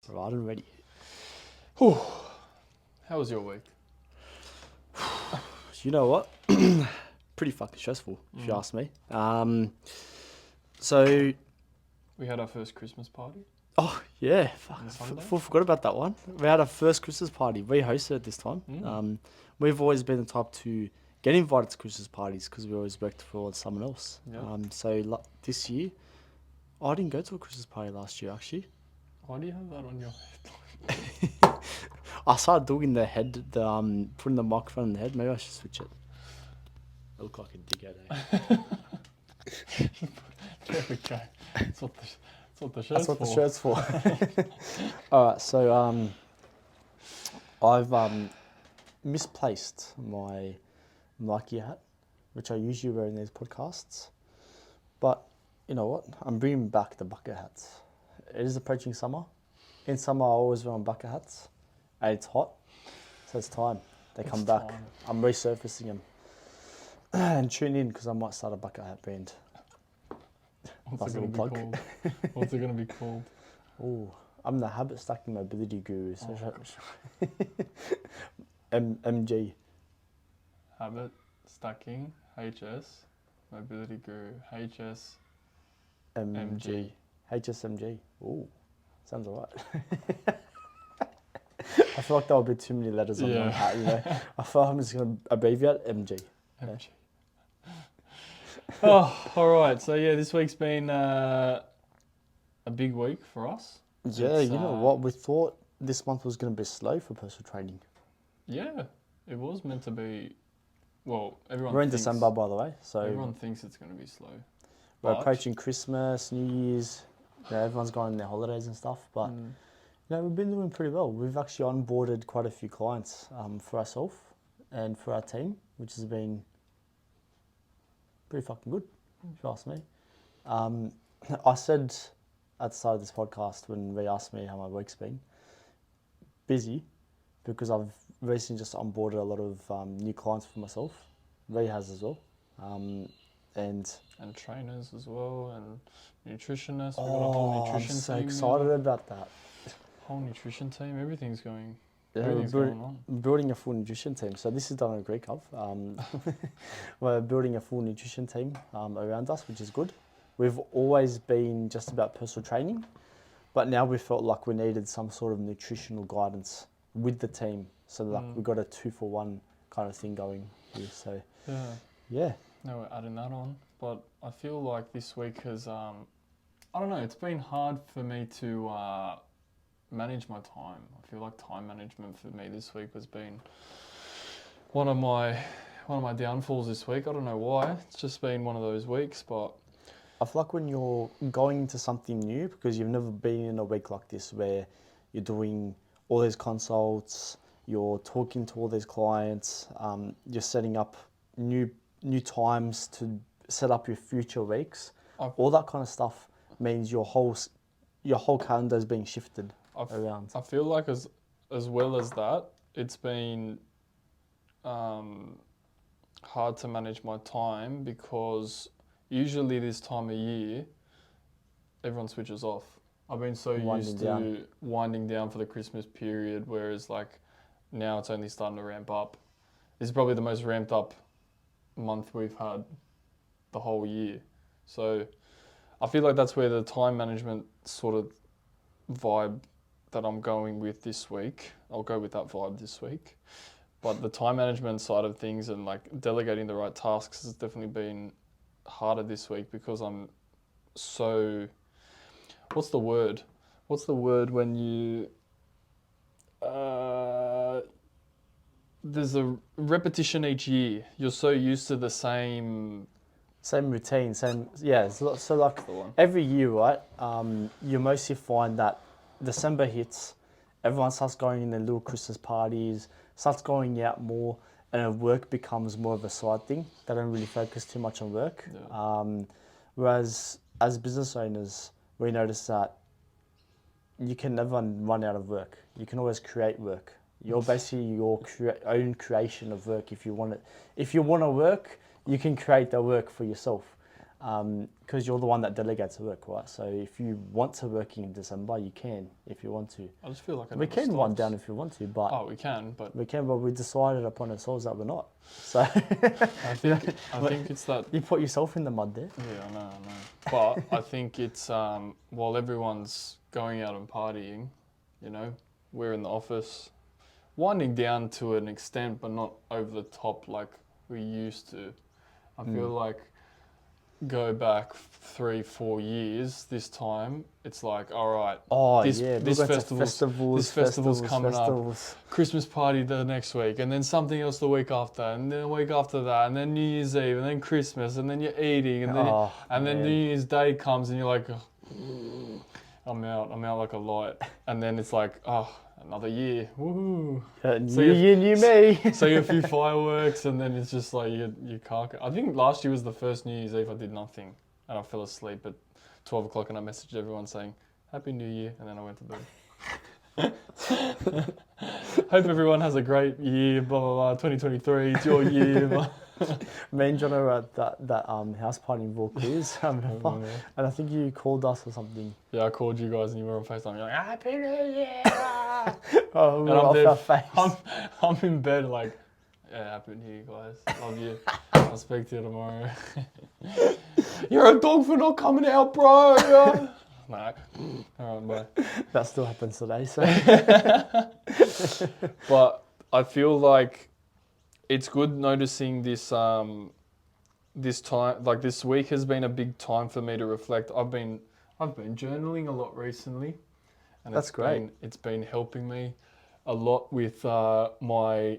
Right and ready. Whew. How was your week? You know what? Pretty fucking stressful, if you ask me. So, We had our first Christmas party. oh yeah, On Sunday? forgot about that one. We had our first Christmas party. We hosted it this time. We've always been the type to get invited to Christmas parties because we always worked for someone else. Yep. This year, I didn't go to a Christmas party last year actually. Why do you have that on your I started doing the head, putting the microphone in the head. Maybe I should switch it. I look like a dickhead, eh? There we go. That's what the shirt's That's what for. the shirt's for. Alright, so I've misplaced my Nike hat, which I usually wear in these podcasts. But you know what? I'm bringing back the bucket hats. It is approaching summer. In summer, I always wear my bucket hats. And it's hot, so it's time. They come back. Time. I'm resurfacing them. And tune in because I might start a bucket hat brand. What's Nice it little going to be plug. called? What's it going to be called? Oh, I'm the habit stacking mobility guru. So MG. Habit stacking HS mobility guru HS MG. HSMG. Oh, sounds alright. I feel like that would be too many letters on one hat, you know. I feel like I'm just going to abbreviate MG. MG. Oh, all right. So yeah, this week's been a big week for us. Yeah, you know what? We thought this month was going to be slow for personal training. Yeah, it was meant to be. Well, everyone. We're in thinks, December, by the way, so everyone thinks it's going to be slow. we're But- approaching Christmas, New Year's. You know, everyone's going on their holidays and stuff, but you know, we've been doing pretty well. We've actually onboarded quite a few clients for ourselves and for our team, which has been pretty fucking good, if you ask me. I said at the start of this podcast when they asked me how my week's been, busy, because I've recently just onboarded a lot of new clients for myself. Ray has as well. And trainers as well, and nutritionists. We've got a whole nutrition I'm so team. excited about that. Whole nutrition team. Everything's going. Yeah, everything's going on. building a full nutrition team. So this is done in Greek of. We're building a full nutrition team around us, which is good. We've always been just about personal training, but now we felt like we needed some sort of nutritional guidance with the team. So like we got a 2-for-1 kind of thing going here. So yeah. No, we're adding that on. But I feel like this week has, I don't know, it's been hard for me to manage my time. I feel like time management for me this week has been one of my downfalls this week. I don't know why. It's just been one of those weeks, but I feel like when you're going into something new, because you've never been in a week like this where you're doing all these consults, you're talking to all these clients, you're setting up new times to set up your future weeks. All that kind of stuff means your whole calendar is being shifted around. I feel like as well as that, it's been hard to manage my time because usually this time of year, everyone switches off. I've been so used to winding down for the Christmas period, whereas like now it's only starting to ramp up. This is probably the most ramped up month we've had the whole year. So I feel like that's where the time management sort of vibe that I'm going with this week. I'll go with that vibe this week. But the time management side of things and like delegating the right tasks has definitely been harder this week because I'm so... What's the word? What's the word when you... there's a repetition each year. You're so used to the same routine, yeah. So like every year, right? You mostly find that December hits, everyone starts going in their little Christmas parties, starts going out more, and work becomes more of a side thing. They don't really focus too much on work. Yeah. Whereas as business owners, we notice that you can never run out of work. You can always create work. You're basically your own creation of work. If you want it, if you want to work, you can create the work for yourself. because you're the one that delegates work, right? So if you want to work in December, you can if you want to. I just feel like we can wind down if you want to, but we can, but we decided upon ourselves that we're not. So I think it's that you put yourself in the mud there. Yeah, I know. But I think it's while everyone's going out and partying, you know, we're in the office, winding down to an extent, but not over the top like we used to. I feel like go back 3-4 years this time, it's like, all right, this festival's coming up, Christmas party the next week, and then something else the week after, and then the week after that, and then New Year's Eve, and then Christmas, and then you're eating, and then New Year's Day comes, and you're like, I'm out like a light, and then it's like, another year, woohoo! New year, new me. So you a few fireworks, and then it's just like you can't. I think last year was the first New Year's Eve I did nothing, and I fell asleep at 12 o'clock, and I messaged everyone saying Happy New Year, and then I went to bed. Hope everyone has a great year. Blah blah blah. 2023, it's your year. Me and John were at that house party in Vaucluse, and I think you called us or something. Yeah, I called you guys, and you were on FaceTime. You're like, Happy New Year! Oh, we were off our face. I'm in bed like, yeah, Happy New Year, guys. Love you. I'll speak to you tomorrow. You're a dog for not coming out, bro. No. All right, bye. That still happens today, so. But I feel like it's good noticing this this time, like this week has been a big time for me to reflect. I've been journaling a lot recently, and that's great. It's been helping me a lot with my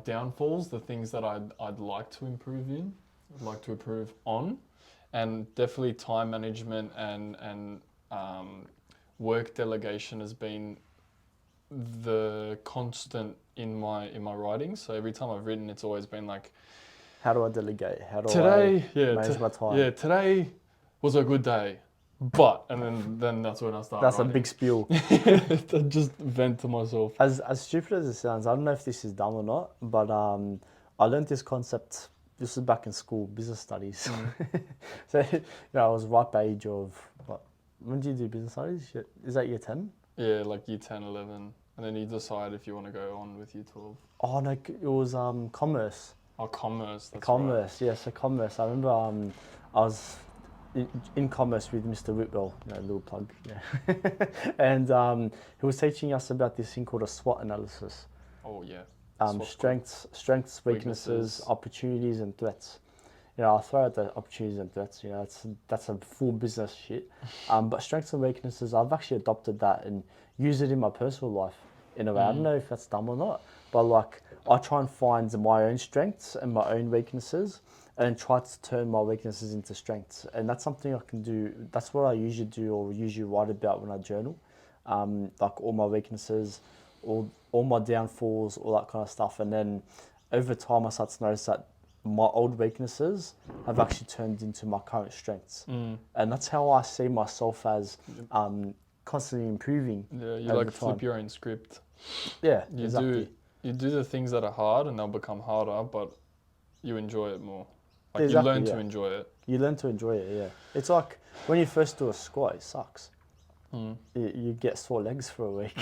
downfalls, the things that I'd like to improve in, I'd like to improve on, and definitely time management and work delegation has been the constant in my writing. So every time I've written, it's always been like, how do I delegate? How do I manage my time? Yeah, today was a good day, but, and then that's when I start That's writing. a big spiel. I just vent to myself. As stupid as it sounds, I don't know if this is dumb or not, but I learned this concept. This was back in school, business studies. So I was ripe age of what? When did you do business studies? Is that year 10? Yeah, like year 10, 11. And then you decide if you want to go on with year 12. Oh, no, it was commerce. Oh, commerce. That's commerce, right. Yeah, so commerce. I remember I was in commerce with Mr. Whitwell, little plug, yeah. And he was teaching us about this thing called a SWOT analysis. Oh, yeah. Strengths, weaknesses, opportunities, and threats. I'll throw out the opportunities and threats. That's a full business shit. But strengths and weaknesses, I've actually adopted that and use it in my personal life in a way. I don't know if that's dumb or not, but like I try and find my own strengths and my own weaknesses, and try to turn my weaknesses into strengths. And that's something I can do. That's what I usually do, or usually write about when I journal. Like all my weaknesses, all my downfalls, all that kind of stuff. And then over time, I start to notice that my old weaknesses have actually turned into my current strengths. And that's how I see myself as constantly improving. Yeah, you like flip your own script. Yeah, exactly. You do the things that are hard and they'll become harder, but you enjoy it more. Like exactly, you learn to enjoy it. You learn to enjoy it, yeah. It's like when you first do a squat, it sucks. You get sore legs for a week.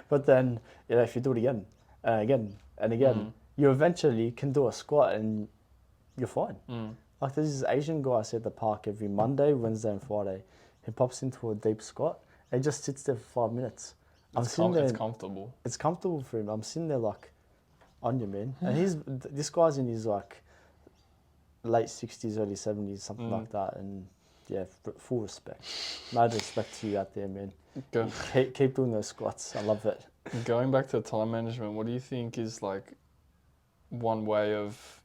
But then, if you do it again and again and again, you eventually can do a squat and you're fine. Like there's this Asian guy I see at the park every Monday, Wednesday and Friday. He pops into a deep squat and he just sits there for 5 minutes. It's comfortable. It's comfortable for him. I'm sitting there like, on you, man. And this guy's in his like late 60s, early 70s, something like that. And yeah, full respect. Mad respect to you out there, man. Keep doing those squats. I love it. Going back to time management, what do you think is like one way of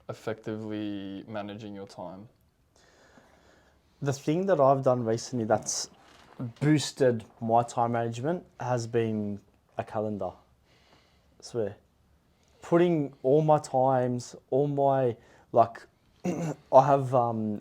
effectively managing your time? The thing that I've done recently that's boosted my time management has been a calendar. I swear. Putting all my times, all my, like, I have,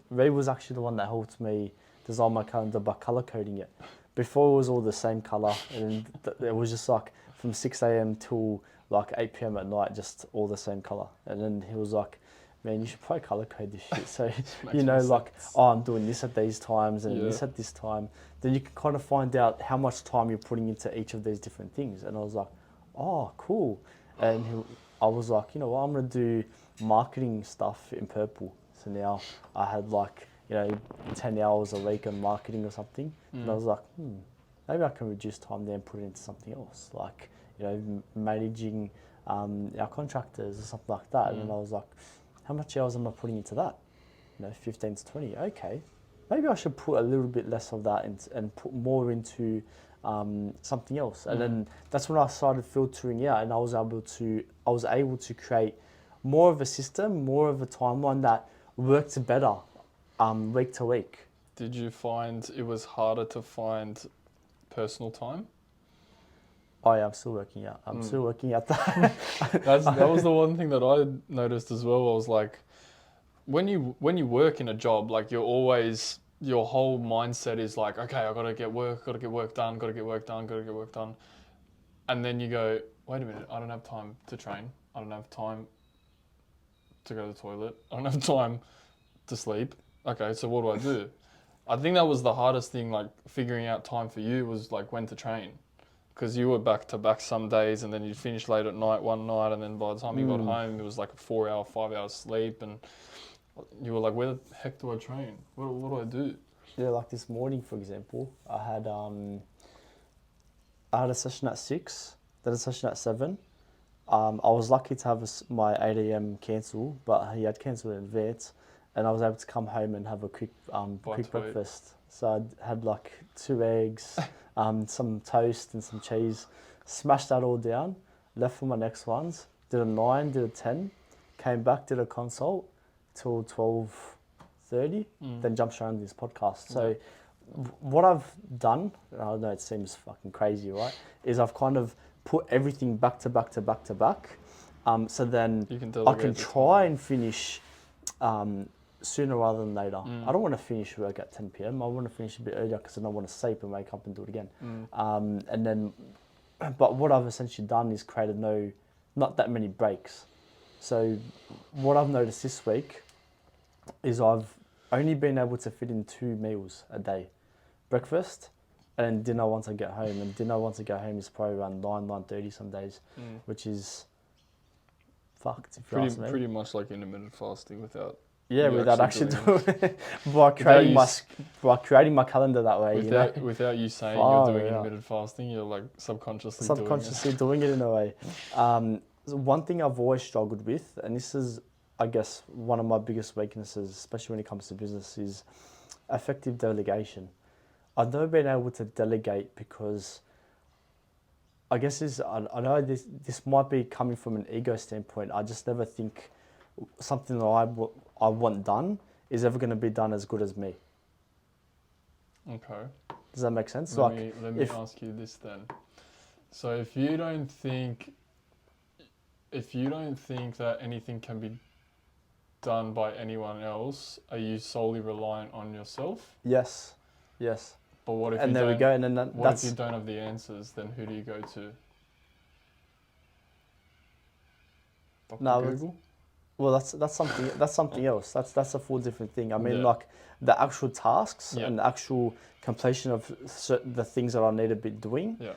Ray was actually the one that helped me design my calendar by color coding it. Before it was all the same color, and it was just like from 6 a.m. till like 8 p.m. at night, just all the same color. And then he was like, man, you should probably color code this shit. So, Makes you know, more like, sense. oh, I'm doing this at these times and Yeah. this at this time. Then you can kind of find out how much time you're putting into each of these different things. And I was like, oh, cool. And I was like, you know what, I'm going to do marketing stuff in purple. So now I had like, you know, 10 hours a week on marketing or something. And I was like, maybe I can reduce time there and put it into something else. Like, you know, managing our contractors or something like that. And then I was like, how much hours am I putting into that? You know, 15 to 20. Okay, maybe I should put a little bit less of that and put more into something else. And then that's when I started filtering out, and I was able to create more of a system, more of a timeline that worked better week to week. Did you find it was harder to find personal time? Oh yeah, I'm still working out. I'm still working out that. That was the one thing that I noticed as well. I was like, when you work in a job, like your whole mindset is like, okay, I gotta get work done. And then you go, wait a minute, I don't have time to train. I don't have time to go to the toilet. I don't have time to sleep. Okay, so what do I do? I think that was the hardest thing, like figuring out time for you was like when to train. Because you were back to back some days and then you'd finish late at night one night, and then by the time you got home, it was like a 4 hour, 5 hour sleep, and you were like, where the heck do I train? What do I do? Yeah, like this morning, for example, I had a session at 6, then a session at 7. I was lucky to have my 8 a.m. cancel, but he had cancelled in advance, and I was able to come home and have a quick breakfast. So I had like 2 eggs, some toast and some cheese, smashed that all down, left for my next ones, did a 9, did a 10, came back, did a consult till 12:30, then jumped straight on this podcast. So what I've done, I know it seems fucking crazy, right, is I've kind of put everything back to back to back to back. So then I can try and finish sooner rather than later. I don't want to finish work at 10 p.m. I want to finish a bit earlier because then I want to sleep and wake up and do it again. And then, but what I've essentially done is created not that many breaks. So what I've noticed this week is I've only been able to fit in 2 meals a day. Breakfast and dinner once I get home. And dinner once I get home is probably around 9:30 some days, which is fucked if you ask me. Pretty much like intermittent fasting without... Yeah, without actually doing it. by creating my calendar that way. Without you saying you're doing intermittent fasting, you're like subconsciously doing it in a way. One thing I've always struggled with, and this is, I guess, one of my biggest weaknesses, especially when it comes to business, is effective delegation. I've never been able to delegate because I guess I know this might be coming from an ego standpoint. I just never think something that I want done is ever going to be done as good as me. Okay. Does that make sense? Let me ask you this then. So if you don't think that anything can be done by anyone else, are you solely reliant on yourself? Yes. But what if if you don't have the answers? Then who do you go to? Google? Well, that's something else. That's a full different thing. I mean, like the actual tasks and the actual completion of the things that I need to be doing. Yeah.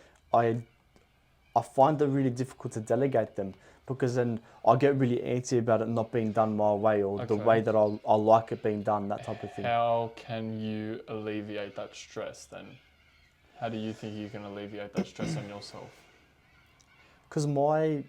I find it really difficult to delegate them because then I get really antsy about it not being done my way or the way that I like it being done, that type of thing. How can you alleviate that stress then? How do you think you can alleviate that stress on yourself? Because my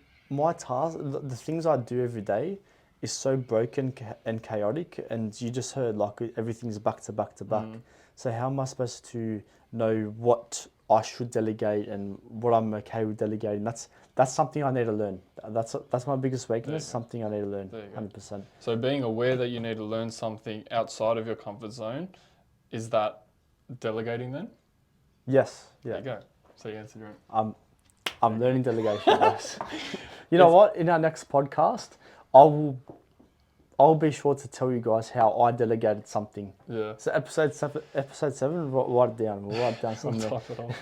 task, the things I do every day is so broken and chaotic, and you just heard like everything's back to back to back. So how am I supposed to know what I should delegate and what I'm okay with delegating? That's something I need to learn. That's my biggest weakness. Something I need to learn. 100%. So being aware that you need to learn something outside of your comfort zone, is that delegating then? Yes. Yeah. There you go. So you answered your own. I'm learning delegation, guys. You know what? In our next podcast, I'll be sure to tell you guys how I delegated something. Yeah. So episode 7, write it down. We'll write it down somewhere. Type it on.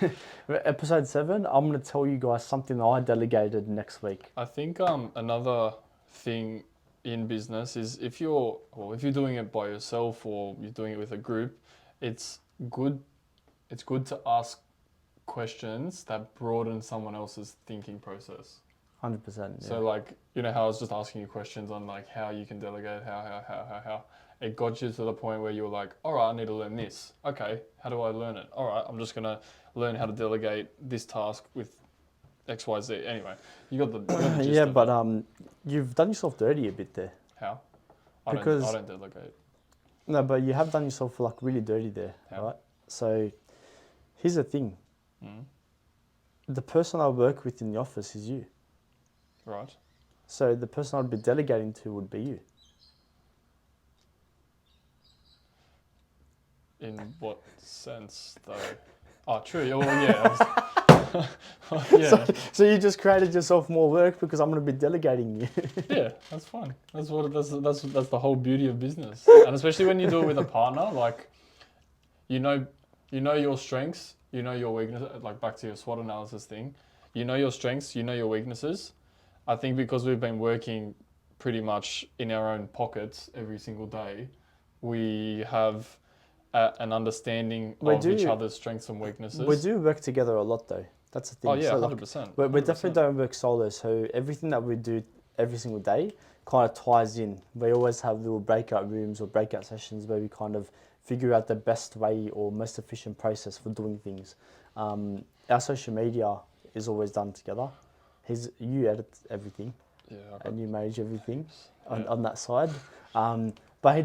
Episode 7, I'm going to tell you guys something that I delegated next week. I think another thing in business is if you're doing it by yourself or you're doing it with a group, it's good to ask questions that broaden someone else's thinking process. 100%. Yeah. So like, you know how I was just asking you questions on like how you can delegate, how. It got you to the point where you were like, all right, I need to learn this. Okay, how do I learn it? All right, I'm just going to learn how to delegate this task with X, Y, Z. Anyway, you got the gist yeah, of but it. you've done yourself dirty a bit there. How? I don't delegate. No, but you have done yourself like really dirty there, How? right? So here's the thing. Mm. The person I work with in the office is you. Right. So the person I'd be delegating to would be you. In what sense, though? Oh, true. Oh, yeah. Yeah. So you just created yourself more work because I'm going to be delegating you. Yeah, that's fine. That's the whole beauty of business, and especially when you do it with a partner, like, you know your strengths, you know your weaknesses. Like back to your SWOT analysis thing, you know your strengths, you know your weaknesses. I think because we've been working pretty much in our own pockets every single day, we have an understanding of each other's strengths and weaknesses. We do work together a lot though. That's the thing. Oh yeah, so 100%. We definitely don't work solo. So everything that we do every single day kind of ties in. We always have little breakout rooms or breakout sessions where we kind of figure out the best way or most efficient process for doing things. Our social media is always done together. You edit everything, and you manage everything on that side. But he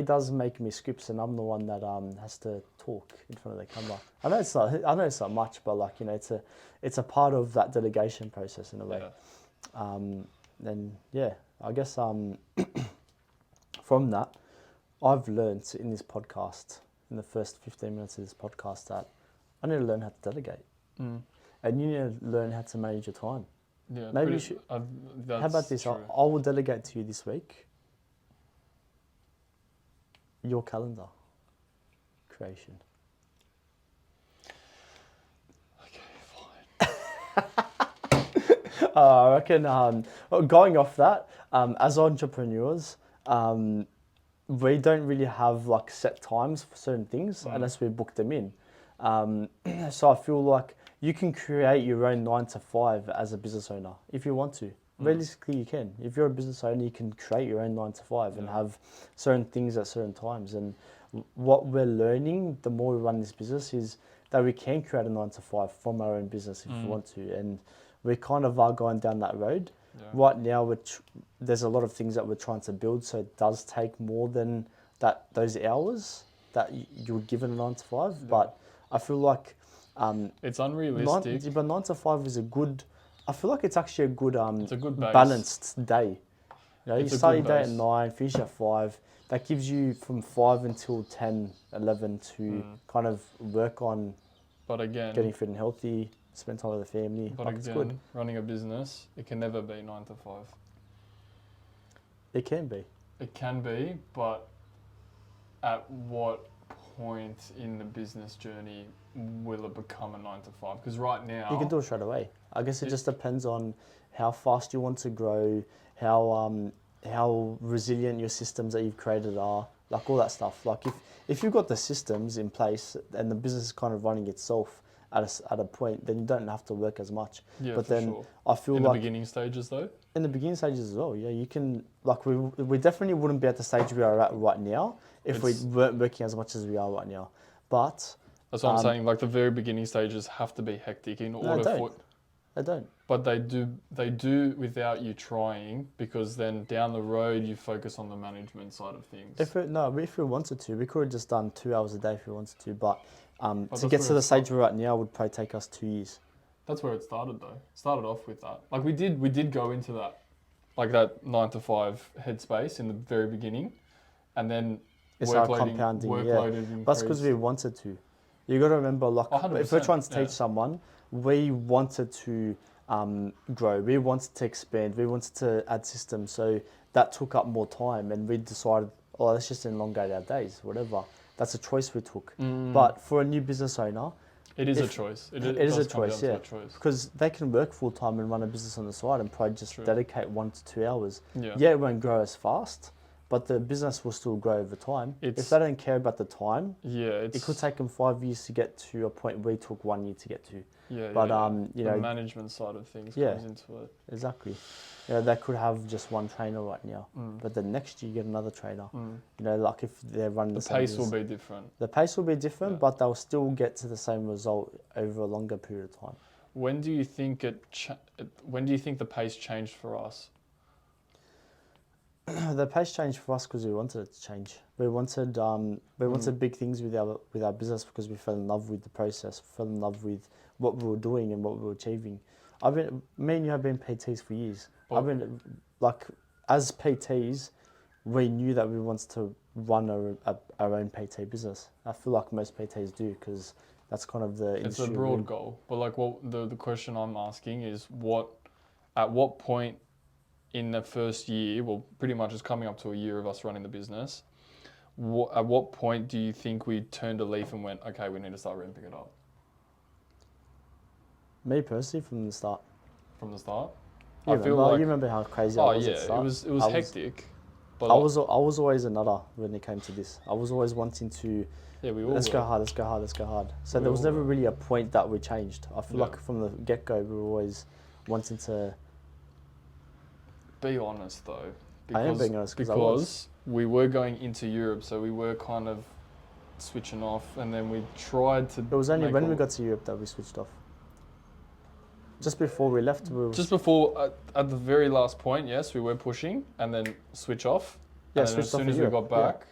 does make me scripts, and I'm the one that has to talk in front of the camera. I know it's not much, but like, you know, it's a part of that delegation process in a way. And yeah, I guess from that, I've learned in this podcast, in the first 15 minutes of this podcast, that I need to learn how to delegate, and you need to learn how to manage your time. Yeah, maybe you should. How about this? I will delegate to you this week your calendar creation. Okay, fine. I reckon going off that, as entrepreneurs, we don't really have like set times for certain things unless we book them in. So I feel like you can create your own 9 to 5 as a business owner if you want to. Realistically, you can. If you're a business owner, you can create your own 9 to 5 and have certain things at certain times. And what we're learning, the more we run this business, is that we can create a 9 to 5 from our own business if we want to. And we kind of are going down that road. Yeah. Right now, there's a lot of things that we're trying to build, so it does take more than those hours that you would give in a 9 to 5. Yeah. But I feel like it's unrealistic. But 9 to 5 is a good. I feel like it's actually a good, it's a good balanced day. You know, you start your day at 9, finish at 5. That gives you from 5 until 10, 11 to kind of work on getting fit and healthy, spend time with the family. But like, again, running a business, it can never be 9 to 5. It can be. It can be, but at what point in the business journey will it become a 9 to 5? Because right now you can do it straight away. I guess it just depends on how fast you want to grow, how resilient your systems that you've created are, like all that stuff. Like if you've got the systems in place and the business is kind of running itself at a point, then you don't have to work as much. Yeah, but for then sure. I feel in like the beginning stages though. In the beginning stages as well, yeah, you can like we definitely wouldn't be at the stage we are at right now if we weren't working as much as we are right now. But that's what I'm saying. Like the very beginning stages have to be hectic in order for. They don't. But they do without you trying, because then down the road you focus on the management side of things. If we wanted to, we could have just done 2 hours a day if we wanted to. But to get to the stage we're at now would probably take us 2 years. That's where it started though. It started off with that. Like we did go into that, like that 9 to 5 headspace in the very beginning, and then it's our compounding. Increased. That's because we wanted to. You got to remember, like, if we're trying to teach someone, we wanted to grow. We wanted to expand. We wanted to add systems. So that took up more time, and we decided, let's just elongate our days, whatever. That's a choice we took. But for a new business owner, It is a choice. It is a does come choice, down yeah. to a choice. Because they can work full time and run a business on the side and probably just True. dedicate 1 to 2 hours. Yeah. Yeah, it won't grow as fast, but the business will still grow over time. If they don't care about the time, it could take them 5 years to get to a point we took 1 year to get to. Yeah, But you know, the management side of things comes into it. Exactly. You know, they could have just one trainer right now, but then next year you get another trainer. You know, like if they're running the same pace will be different. The pace will be different, but they'll still get to the same result over a longer period of time. When do you think when do you think the pace changed for us? The pace changed for us because we wanted it to change. We wanted big things with our business because we fell in love with the process, fell in love with what we were doing and what we were achieving. Me and you have been PTs for years. As PTs, we knew that we wanted to run our own PT business. I feel like most PTs do because that's kind of the industry. It's a broad goal, but like the question I'm asking is at what point in the first year, well, pretty much it's coming up to a year of us running the business. At what point do you think we turned a leaf and went, okay, we need to start ramping it up? Me personally, from the start. From the start? You remember how crazy I was at the start? It was hectic. But I was always a nutter when it came to this. I was always wanting to. Yeah, we all let's go hard. So there was never really a point that we changed. I feel like from the get-go we were always wanting to. Be honest though. I am being honest because we were going into Europe, so we were kind of switching off, and then we tried to. It was only when we got to Europe that we switched off. Just before we left, just before at the very last point, yes, we were pushing, and then switch off. Yeah, and then as soon as we got back,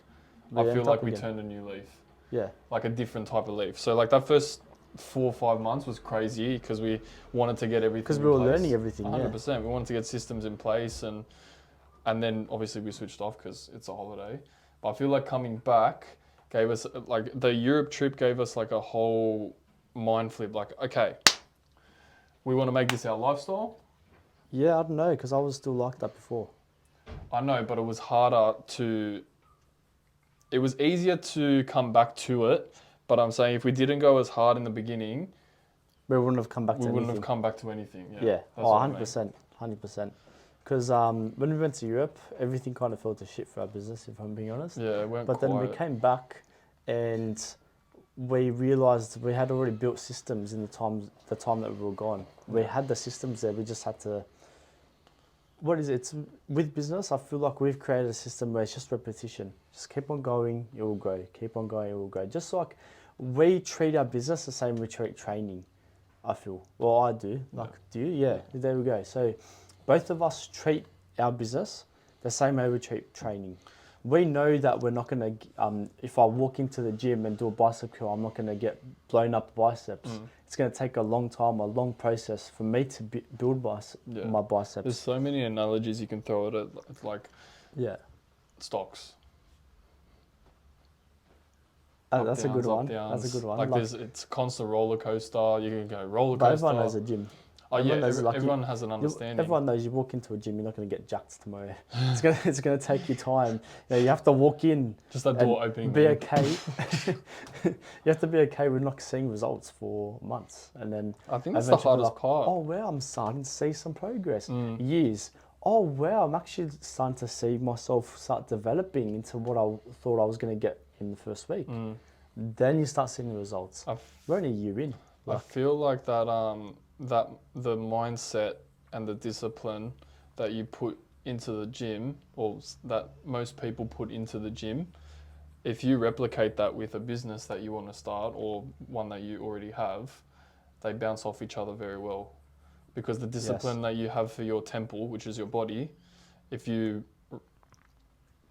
I feel like we turned a new leaf. Yeah, like a different type of leaf. So like that first 4 or 5 months was crazy because we wanted to get everything. Because we were learning everything. 100%. We wanted to get systems in place, and then obviously we switched off because it's a holiday. But I feel like coming back gave us like the Europe trip gave us like a whole mind flip. Like, okay, we want to make this our lifestyle. Yeah, I don't know, because I was still like that before. I know, but it was harder to. It was easier to come back to it, but I'm saying if we didn't go as hard in the beginning, we wouldn't have come back to anything. We wouldn't have come back to anything. Yeah. Oh, 100%. 100%. Because when we went to Europe, everything kind of fell to shit for our business, if I'm being honest. Yeah, it went But then we came back and we realised we had already built systems in the time that we were gone. We had the systems there, we just had to... What is it? It's, with business, I feel like we've created a system where it's just repetition. Just keep on going, it will grow. Keep on going, it will grow. Just like we treat our business the same we treat training, I feel. Well, I do. Like, do you? Yeah, there we go. So both of us treat our business the same way we treat training. We know that we're not going to, if I walk into the gym and do a bicep curl, I'm not going to get blown up biceps. It's going to take a long time, a long process for me to build my biceps. There's so many analogies you can throw at it. It's like stocks. That's a good one. That's a good one. Like it's a constant roller coaster. You can go roller coaster. But everyone knows a gym. Oh everyone has an understanding. Everyone knows you walk into a gym, you're not going to get jacked tomorrow. It's going to take you time. You have to walk in. Just that door opening. Be okay. You have to be okay with not seeing results for months, and then I think that's the hardest part. Oh wow, I'm starting to see some progress. Years. Oh wow, I'm actually starting to see myself start developing into what I thought I was going to get in the first week. Then you start seeing the results. We're only a year in. I feel like that the mindset and the discipline that you put into the gym, or that most people put into the gym, if you replicate that with a business that you want to start or one that you already have, they bounce off each other very well. Because the discipline that you have for your temple, which is your body, if you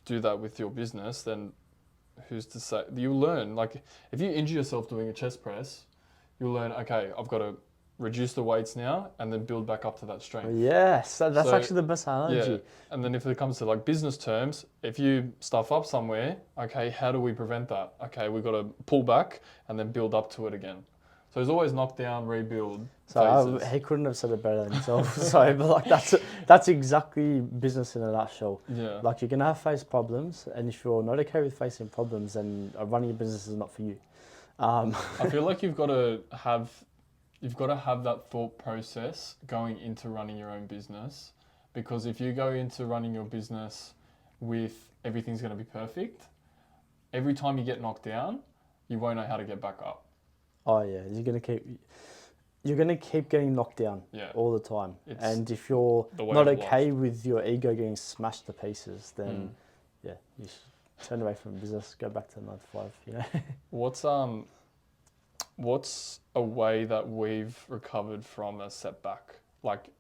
do that with your business, then who's to say? You'll learn. Like, if you injure yourself doing a chest press, you'll learn, okay, I've got to reduce the weights now and then build back up to that strength. Yes, that's actually the best analogy. Yeah. And then if it comes to like business terms, if you stuff up somewhere, okay, how do we prevent that? Okay, we've got to pull back and then build up to it again. So there's always knockdown, rebuild. So he couldn't have said it better than himself. Sorry, but like that's exactly business in a nutshell. Yeah. Like, you're gonna face problems, and if you're not okay with facing problems, then running a business is not for you. I feel like you've got to have that thought process going into running your own business, because if you go into running your business with everything's going to be perfect, every time you get knocked down, you won't know how to get back up. Oh yeah, you're gonna keep getting knocked down all the time. And if you're not okay with your ego getting smashed to pieces, then yeah, you should turn away from business, go back to 9 to 5. You know. What's a way that we've recovered from a setback? Like,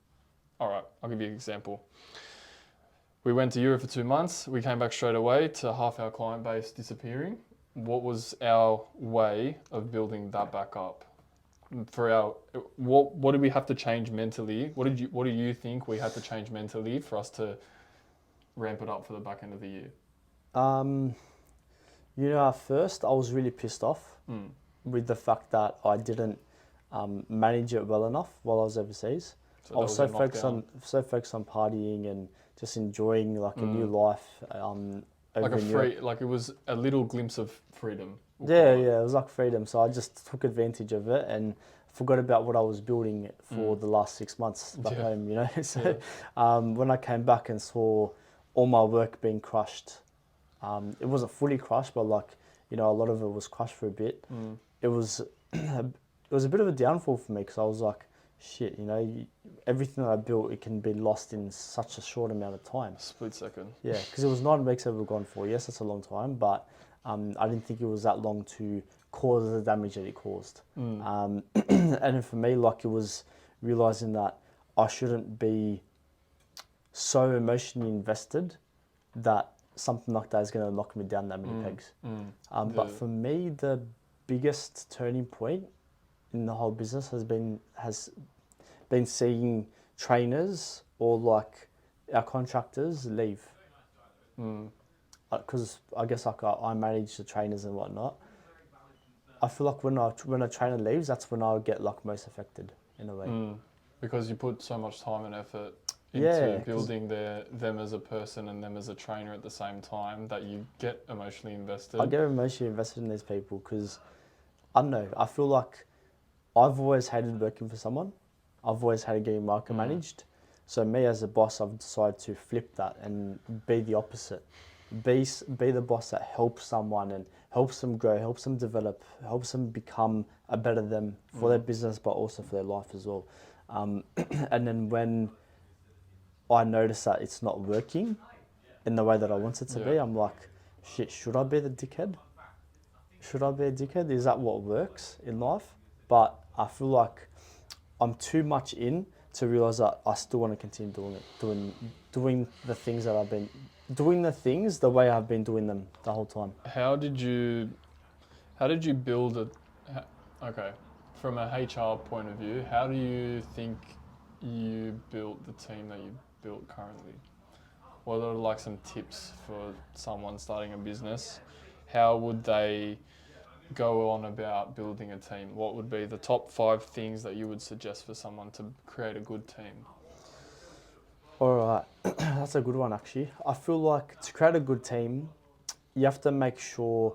all right, I'll give you an example. We went to Europe for 2 months. We came back straight away to half our client base disappearing. What was our way of building that back up? What did we have to change mentally? What do you think we had to change mentally for us to ramp it up for the back end of the year? At first I was really pissed off with the fact that I didn't manage it well enough while I was overseas. So I was so focused on partying and just enjoying like a new life. Like it was a little glimpse of freedom. It was like freedom. So I just took advantage of it and forgot about what I was building for the last 6 months back home. You know, so when I came back and saw all my work being crushed, it wasn't fully crushed, but a lot of it was crushed for a bit. It was a bit of a downfall for me, because I was like, shit, everything that I built, it can be lost in such a short amount of time. Split second. Yeah, because it was 9 weeks that we've gone for. Yes, that's a long time, but I didn't think it was that long to cause the damage that it caused. And then for me, it was realizing that I shouldn't be so emotionally invested that something like that is going to knock me down that many pegs. But for me, the biggest turning point in the whole business has been seeing trainers or our contractors leave. Because I guess I manage the trainers and whatnot. I feel like when a trainer leaves, that's when I get most affected in a way. Because you put so much time and effort into building them as a person and them as a trainer at the same time, that you get emotionally invested. I get emotionally invested in these people because, I don't know, I feel like I've always hated working for someone. I've always hated getting micromanaged. So me as a boss, I've decided to flip that and be the opposite. Be the boss that helps someone and helps them grow, helps them develop, helps them become a better them for their business, but also for their life as well. And then when I notice that it's not working in the way that I want it to be, I'm like, shit, should I be the dickhead? Should I be a dickhead? Is that what works in life? But I feel like I'm too much in to realize that I still want to continue doing it, doing the things that I've been doing, the things the way I've been doing them the whole time. How did you build from a HR point of view, how do you think you built the team that you built currently? What are some tips for someone starting a business? How would they go on about building a team? What would be the top 5 things that you would suggest for someone to create a good team? All right, that's a good one actually. I feel like to create a good team, you have to make sure,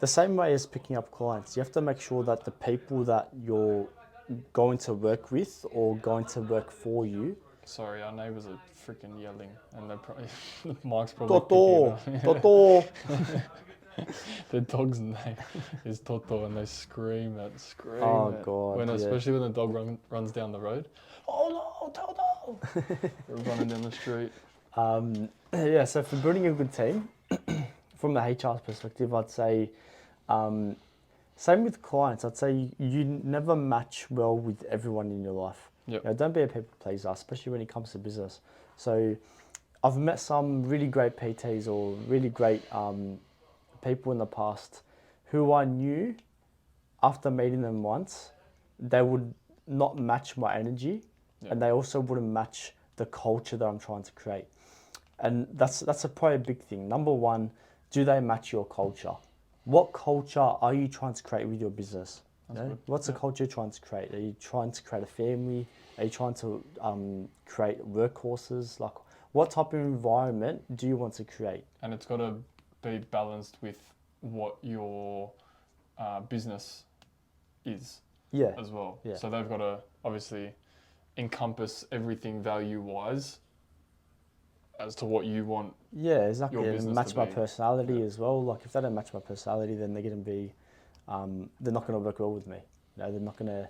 the same way as picking up clients, you have to make sure that the people that you're going to work with or going to work for you. Sorry, our neighbours are freaking yelling, and they're probably the mic's probably Toto. The dog's name is Toto, and they scream. God! Especially when the dog runs down the road. Oh no, Toto! They're running down the street. So for building a good team, from the HR perspective, I'd say, same with clients. I'd say you never match well with everyone in your life. Don't be a people pleaser, especially when it comes to business. So I've met some really great PTs or really great people in the past who I knew after meeting them once, they would not match my energy and they also wouldn't match the culture that I'm trying to create. And that's probably a big thing. Number one, do they match your culture? What culture are you trying to create with your business? What's the culture you're trying to create? Are you trying to create a family? Are you trying to create workhorses? What type of environment do you want to create? And it's got to be balanced with what your business is Yeah. as well. Yeah. So they've got to obviously encompass everything value-wise as to what you want. Yeah, exactly. Your And business match to my be. personality as well. Like if they don't match my personality, then they're going to be, they're not going to work well with me. You know, we're not going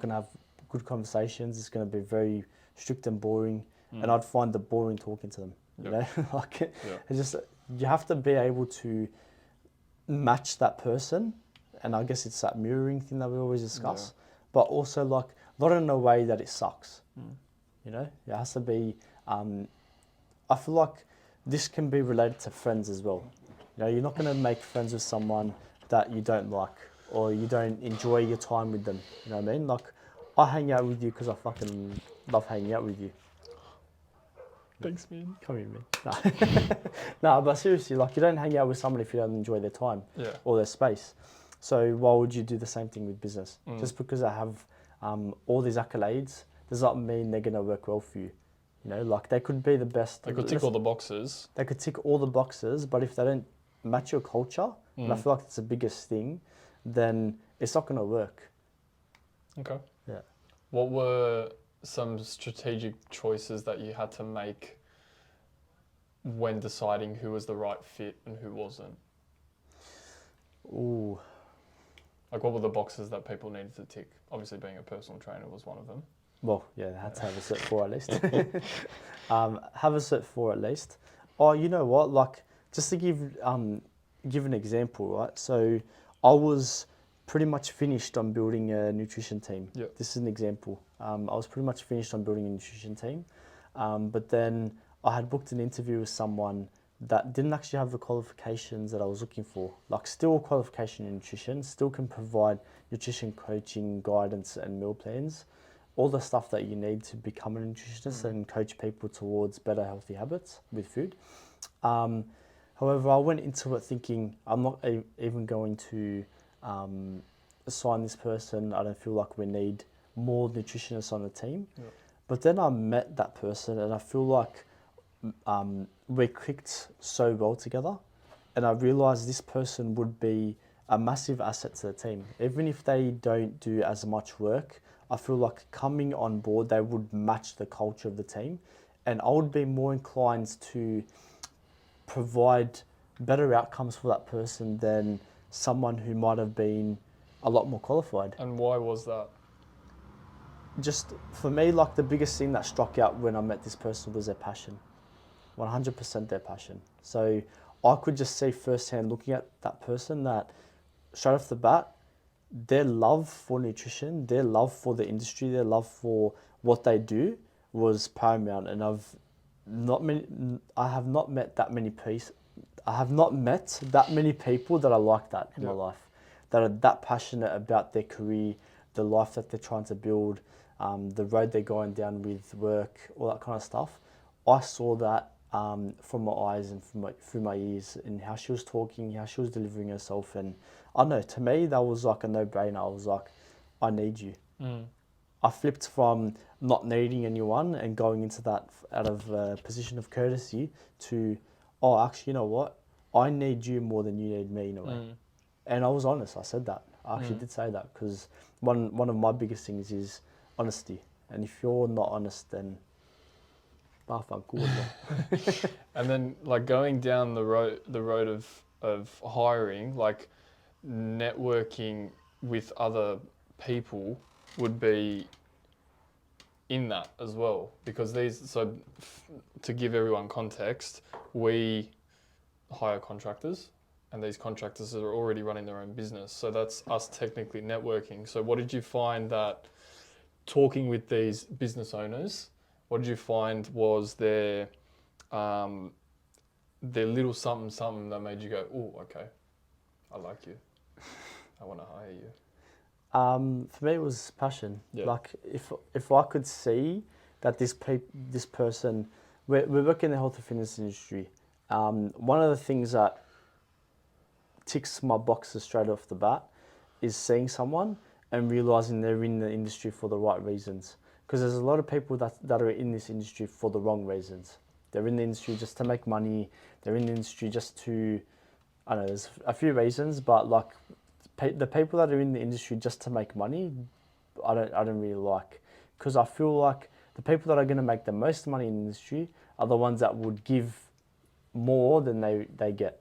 to have good conversations. It's going to be very strict and boring. And I'd find the boring talking to them. You know, like it's just, you have to be able to match that person. And I guess it's that mirroring thing that we always discuss, but also like not in a way that it sucks. You know, it has to be, I feel like this can be related to friends as well. You know, you're not going to make friends with someone that you don't like or you don't enjoy your time with them. You know what I mean? Like, I hang out with you because I fucking love hanging out with you. Thanks, man. Come here, man. No. No, but seriously, like, you don't hang out with someone if you don't enjoy their time or their space. So why would you do the same thing with business? Just because I have all these accolades does not mean they're going to work well for you. You know, like they could be the best. They could tick all the boxes. They could tick all the boxes, but if they don't match your culture, and I feel like it's the biggest thing, then it's not going to work. Okay. Yeah. What were some strategic choices that you had to make when deciding who was the right fit and who wasn't? Ooh. Like, what were the boxes that people needed to tick? Obviously, being a personal trainer was one of them. Well, yeah, they had to have a Cert 4 at least. Have a Cert 4 at least. Oh, you know what? Like, just to give an example, right? So I was pretty much finished on building a nutrition team. Yep. This is an example. I was pretty much finished on building a nutrition team. But then I had booked an interview with someone that didn't actually have the qualifications that I was looking for. Like, still a qualification in nutrition, still can provide nutrition coaching, guidance and meal plans, all the stuff that you need to become a nutritionist and coach people towards better healthy habits with food. However, I went into it thinking I'm not even going to assign this person. I don't feel like we need more nutritionists on the team. Yep. But then I met that person and I feel like we clicked so well together, and I realised this person would be a massive asset to the team. Even if they don't do as much work, I feel like coming on board, they would match the culture of the team, and I would be more inclined to provide better outcomes for that person than someone who might have been a lot more qualified. And why was that? Just for me, like the biggest thing that struck out when I met this person was their passion. 100% their passion. So I could just see firsthand looking at that person that straight off the bat, their love for nutrition, their love for the industry, their love for what they do was paramount. And I have not met that many people that are like that in my life, that are that passionate about their career, the life that they're trying to build, the road they're going down with work, all that kind of stuff. I saw that from my eyes and through my ears, and how she was talking, how she was delivering herself. And I don't know, to me, that was like a no-brainer. I was like, I need you. I flipped from not needing anyone and going into that out of a position of courtesy to, oh, actually, you know what? I need you more than you need me in a way. And I was honest. I said that. I actually did say that, because one of my biggest things is honesty. And if you're not honest, then and then, like, going down the road of hiring, like networking with other people would be in that as well, because to give everyone context, we hire contractors, and these contractors are already running their own business, so that's us technically networking. So what did you find that talking with these business owners, what did you find was their little something that made you go, oh, okay, I like you, I want to hire you? For me, it was passion. Yeah. Like if I could see that this person, we work in the health and fitness industry. One of the things that ticks my boxes straight off the bat is seeing someone and realizing they're in the industry for the right reasons. Because there's a lot of people that are in this industry for the wrong reasons. They're in the industry just to make money. They're in the industry just to, I don't know, there's a few reasons, but like the people that are in the industry just to make money, I don't really like, because I feel like the people that are going to make the most money in the industry are the ones that would give more than they get.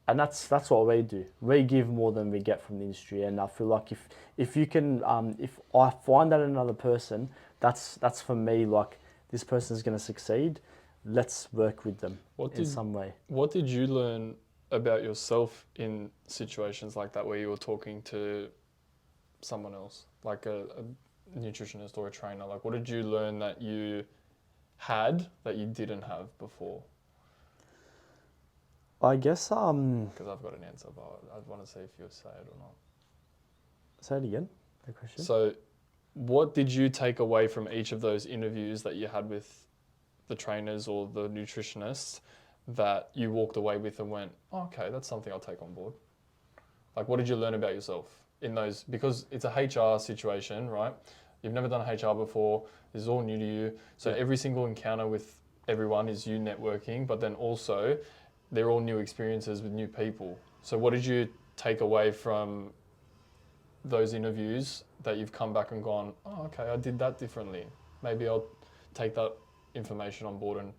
And that's what we do. We give more than we get from the industry, and I feel like if you can, if I find that in another person, that's for me, like, this person is going to succeed. Let's work with them in some way. What did you learn about yourself in situations like that, where you were talking to someone else, like a nutritionist or a trainer? Like, what did you learn that you had that you didn't have before? I guess Because I've got an answer, but I want to see if you'll say it or not. Say it again, the question. So, what did you take away from each of those interviews that you had with the trainers or the nutritionists that you walked away with and went, oh, okay, that's something I'll take on board? Like, what did you learn about yourself in those? Because it's a HR situation, right? You've never done HR before. This is all new to you. So every single encounter with everyone is you networking, but then also they're all new experiences with new people. So what did you take away from those interviews that you've come back and gone, oh, okay, I did that differently. Maybe I'll take that information on board and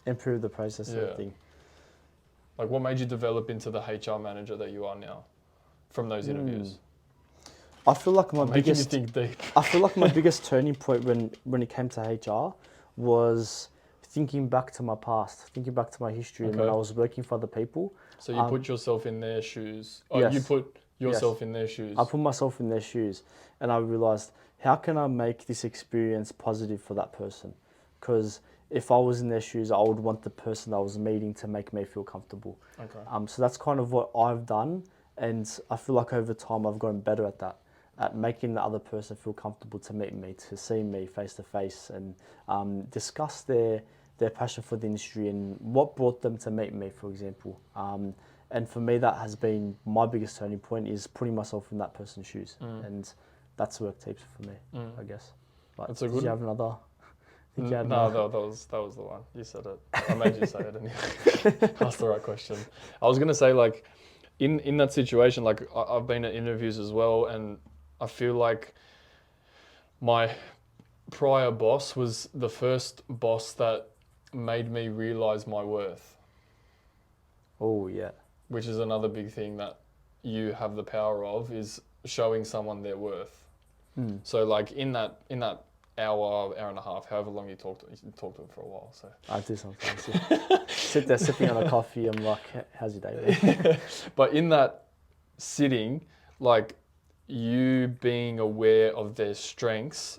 improve the process of the thing. Like, what made you develop into the HR manager that you are now from those interviews? I feel like my biggest think deep. I feel like my biggest turning point when it came to HR was thinking back to my past, thinking back to my history, and when I was working for other people. So you put yourself in their shoes. Oh, yes. You put yourself in their shoes. I put myself in their shoes, and I realized, how can I make this experience positive for that person? Because if I was in their shoes, I would want the person I was meeting to make me feel comfortable. Okay. So that's kind of what I've done, and I feel like over time I've gotten better at that, at making the other person feel comfortable to meet me, to see me face to face, and discuss their passion for the industry and what brought them to meet me, for example. And for me, that has been my biggest turning point, is putting myself in that person's shoes, and that's worked heaps for me, I guess. But That's a good. Did you have another? No, that was the one. You said it. I made you say it anyway. Asked the right question. I was gonna say, like, in that situation, like, I've been at interviews as well, and I feel like my prior boss was the first boss that made me realize my worth. Oh yeah. Which is another big thing that you have the power of, is showing someone their worth. So, like, in that hour and a half, however long you talk to them for a while. So I do sometimes. Yeah. Sit there sipping on a coffee. I'm like, how's your day, man? But in that sitting, like, you being aware of their strengths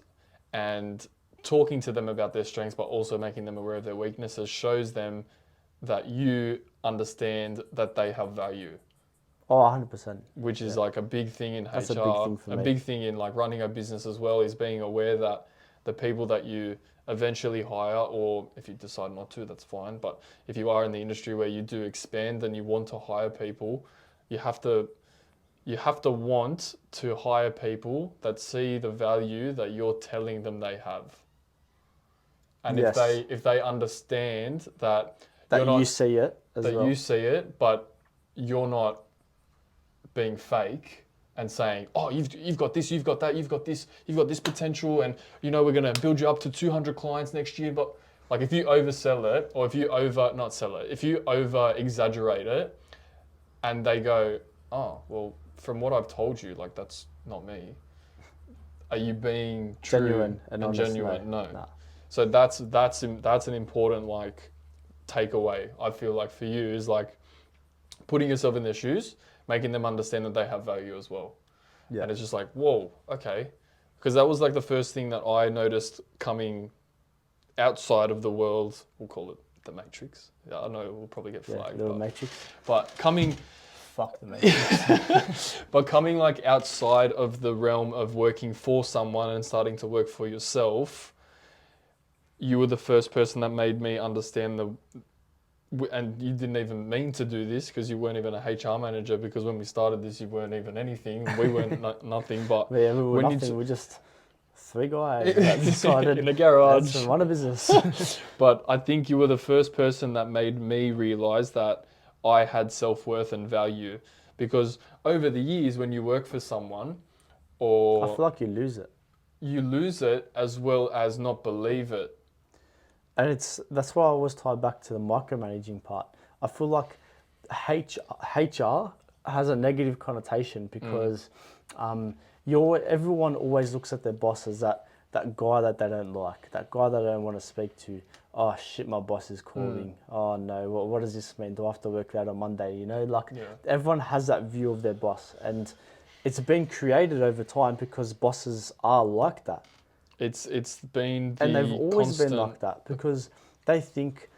and talking to them about their strengths, but also making them aware of their weaknesses, shows them that you understand that they have value. Oh, 100%. Which is like a big thing in That's HR. a big thing for me. A big thing in, like, running a business as well, is being aware that the people that you eventually hire, or if you decide not to, that's fine. But if you are in the industry where you do expand and you want to hire people, you have to want to hire people that see the value that you're telling them they have. And yes. if they understand that you see it as that well. you see it, but you're not being fake and saying, oh, you've got this, you've got that, you've got this potential, and we're going to build you up to 200 clients next year. But, like, if you oversell it, or if you over exaggerate it, and they go, oh, well, from what I've told you, like, that's not me. Are you being true genuine and honest? genuine? No. Nah. So that's an important, like, takeaway, I feel like, for you, is, like, putting yourself in their shoes, making them understand that they have value as well. Yeah. And it's just like, whoa, okay. Because that was, like, the first thing that I noticed coming outside of the world, we'll call it the Matrix. Yeah, I know we'll probably get flagged. The Matrix. But coming... Fuck the Matrix. But coming, like, outside of the realm of working for someone and starting to work for yourself, you were the first person that made me understand and you didn't even mean to do this, because you weren't even a HR manager, because when we started this, you weren't even anything. We weren't nothing, but... Yeah, we were nothing. We're just three guys that decided in a garage to run a business. But I think you were the first person that made me realise that I had self-worth and value. Because over the years, when you work for someone, or I feel like you lose it. you lose it as well as not believe it. And that's why I always tie back to the micromanaging part. I feel like HR has a negative connotation because everyone always looks at their boss as that guy that they don't like, that guy that they don't want to speak to. Oh shit, my boss is calling. Oh no, what does this mean? Do I have to work that on Monday? You know, like everyone has that view of their boss, and it's been created over time because bosses are like that. It's been and they've always constant... been like that because they think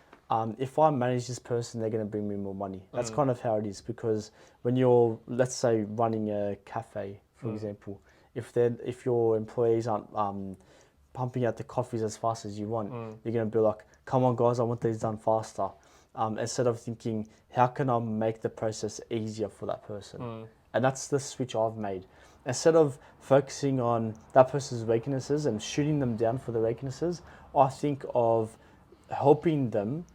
if I manage this person, they're going to bring me more money. That's kind of how it is, because when you're, let's say, running a cafe, for example, if your employees aren't pumping out the coffees as fast as you want, you're going to be like, come on guys, I want these done faster. Instead of thinking, how can I make the process easier for that person? And that's the switch I've made. Instead of focusing on that person's weaknesses and shooting them down for their weaknesses, I think of helping them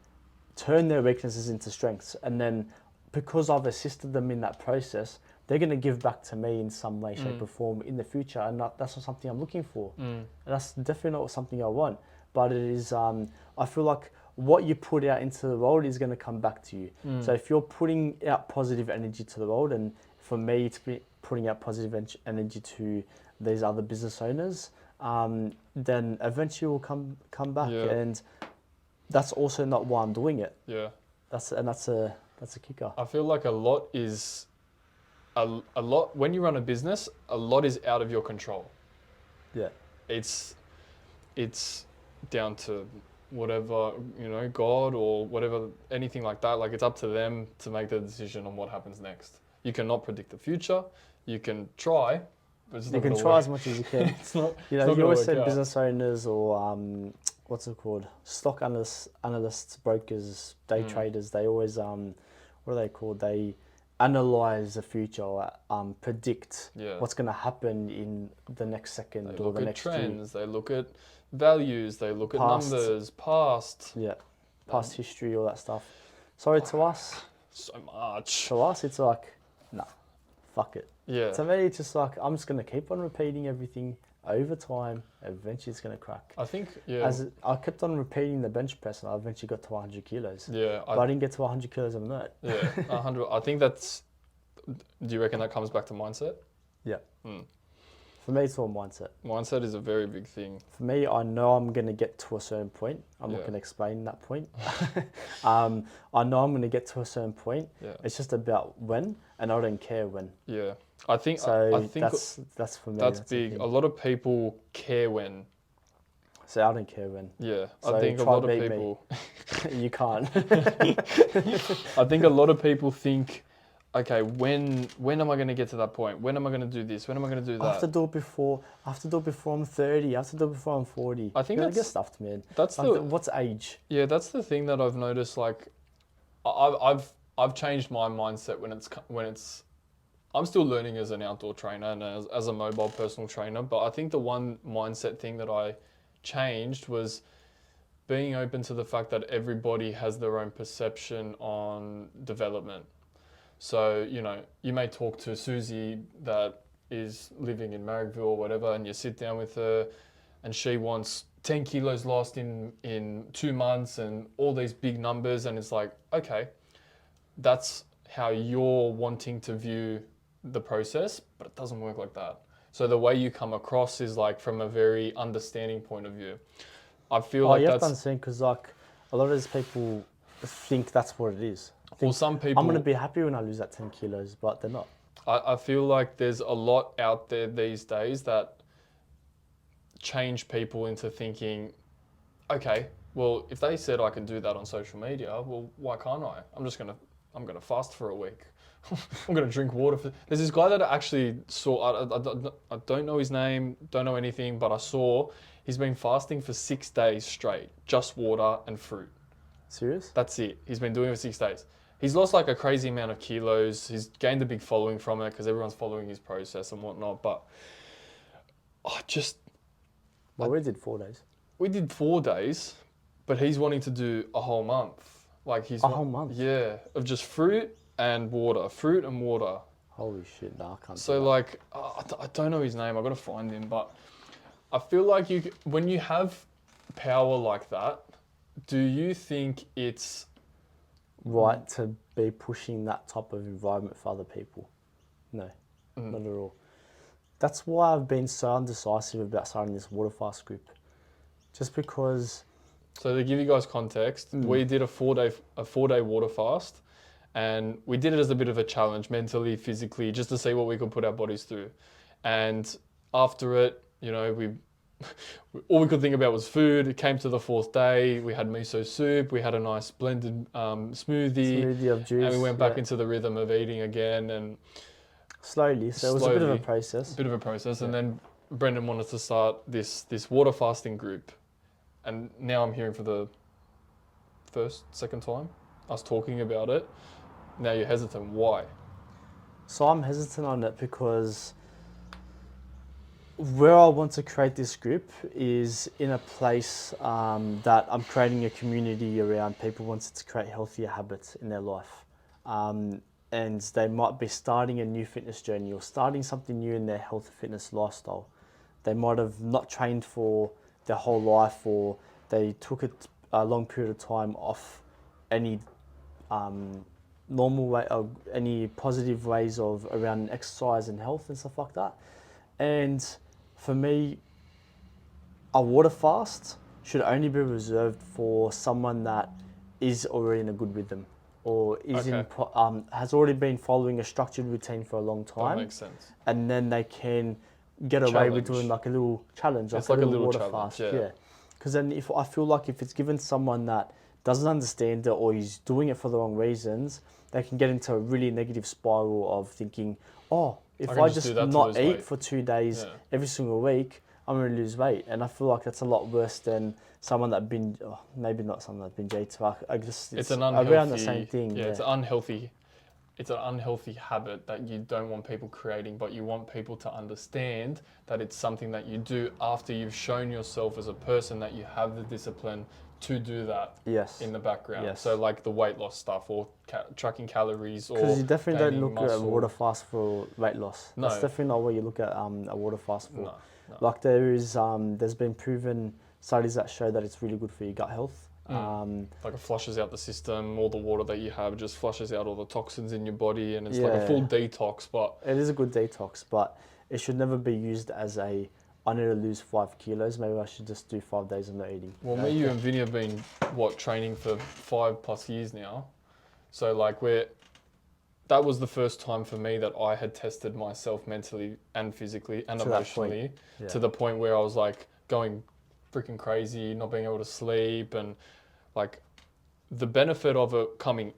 turn their weaknesses into strengths. And then because I've assisted them in that process, they're going to give back to me in some way, shape or form in the future. And that's not something I'm looking for. And that's definitely not something I want. But it is, I feel like what you put out into the world is going to come back to you. So if you're putting out positive energy to the world, and for me, it's putting out positive energy to these other business owners, then eventually will come back. And that's also not why I'm doing it. That's a kicker. I feel like a lot is a lot when you run a business, a lot is out of your control. It's down to whatever, you know, God or whatever, anything like that. Like, it's up to them to make the decision on what happens next. You cannot predict the future. You can try, but it's not You can gonna try work. as much as you can. It's not, you it's know, not you always gonna said work out. business owners or what's it called? Stock analysts, brokers, day traders. They always what are they called? They analyze the future, predict what's going to happen in the next second or the next year. They look at trends. They look at values. They look at numbers, past. Past history, all that stuff. So to us, So much. to us, it's like, nah, fuck it. Yeah. To me, it's just like, I'm just going to keep on repeating everything over time. Eventually, it's going to crack. I think, As I kept on repeating the bench press, and I eventually got to 100 kilos. Yeah. But I didn't get to 100 kilos overnight. Yeah, 100. I think that's... Do you reckon that comes back to mindset? Yeah. For me, it's all mindset. Mindset is a very big thing. For me, I know I'm going to get to a certain point. I'm not going to explain that point. I know I'm going to get to a certain point. It's just about when, and I don't care when. Yeah. I think that's for me. That's big. A lot of people care when. So I don't care when. Yeah. So I think a lot of people... You can't. I think a lot of people think, okay, when am I going to get to that point? When am I going to do this? When am I going to do that? I have to do it before I'm 30. I have to do it before I'm 40. I think I get stuffed, man. That's like what's age? Yeah, that's the thing that I've noticed. Like, I've changed my mindset when it's. I'm still learning as an outdoor trainer and as a mobile personal trainer, but I think the one mindset thing that I changed was being open to the fact that everybody has their own perception on development. So, you know, you may talk to Susie that is living in Marrickville or whatever, and you sit down with her and she wants 10 kilos lost in 2 months and all these big numbers. And it's like, okay, that's how you're wanting to view the process, but it doesn't work like that. So the way you come across is like from a very understanding point of view. I feel like you that's... have to understand, because like a lot of these people think that's what it is. Well, some people... I'm going to be happy when I lose that 10 kilos, but they're not. I feel like there's a lot out there these days that change people into thinking, okay, well, if they said I can do that on social media, well, why can't I? I'm going to fast for a week. I'm going to drink water. There's this guy that I actually saw, I don't know his name, don't know anything, but I saw he's been fasting for 6 days straight, just water and fruit. Serious? That's it. He's been doing it for 6 days. He's lost like a crazy amount of kilos. He's gained a big following from it because everyone's following his process and whatnot. But we did 4 days. We did 4 days, but he's wanting to do a whole month. Like a whole month? Yeah, of just fruit and water, fruit and water. Holy shit, no, I can't. So like, I don't know his name. I've got to find him, but I feel like when you have power like that, do you think it's right to be pushing that type of environment for other people? No, not at all. That's why I've been so undecisive about starting this water fast group. Just because... So to give you guys context, we did a 4-day water fast, and we did it as a bit of a challenge, mentally, physically, just to see what we could put our bodies through. And after it, you know, all we could think about was food. It came to the 4th day. We had miso soup. We had a nice blended smoothie of juice. And we went back into the rhythm of eating again. And slowly. So it was a bit of a process. And then Brendon wanted to start this water fasting group. And now I'm hearing for the second time us talking about it. Now you're hesitant. Why? So I'm hesitant on it because where I want to create this group is in a place that I'm creating a community around people wanting to create healthier habits in their life. And they might be starting a new fitness journey or starting something new in their health and fitness lifestyle. They might have not trained for their whole life, or they took a long period of time off any normal way, any positive ways of around exercise and health and stuff like that. And for me, a water fast should only be reserved for someone that is already in a good rhythm, or is has already been following a structured routine for a long time. That makes sense. And then they can get away with doing like a little challenge, like a little water challenge, fast. Yeah. Because then if it's given someone that doesn't understand it or is doing it for the wrong reasons, they can get into a really negative spiral of thinking, oh, if I just not eat for 2 days every single week, I'm going to lose weight. And I feel like that's a lot worse than someone that maybe not someone that's binge eats. I guess it's an unhealthy, around the same thing. Yeah, it's an unhealthy habit that you don't want people creating, but you want people to understand that it's something that you do after you've shown yourself as a person that you have the discipline to do that in the background. Yes. So like the weight loss stuff or tracking calories, or because you definitely don't look muscle. at a water fast for weight loss. No. That's definitely not what you look at a water fast for. No. Like there's been proven studies that show that it's really good for your gut health. Like it flushes out the system, all the water that you have just flushes out all the toxins in your body, and it's like a full detox. But it is a good detox, but it should never be used as I need to lose 5 kilos. Maybe I should just do 5 days of not eating. Well, me, you, and Vinny have been training for 5+ years now. So like that was the first time for me that I had tested myself mentally and physically and emotionally to the point where I was like going freaking crazy, not being able to sleep, and like the benefit coming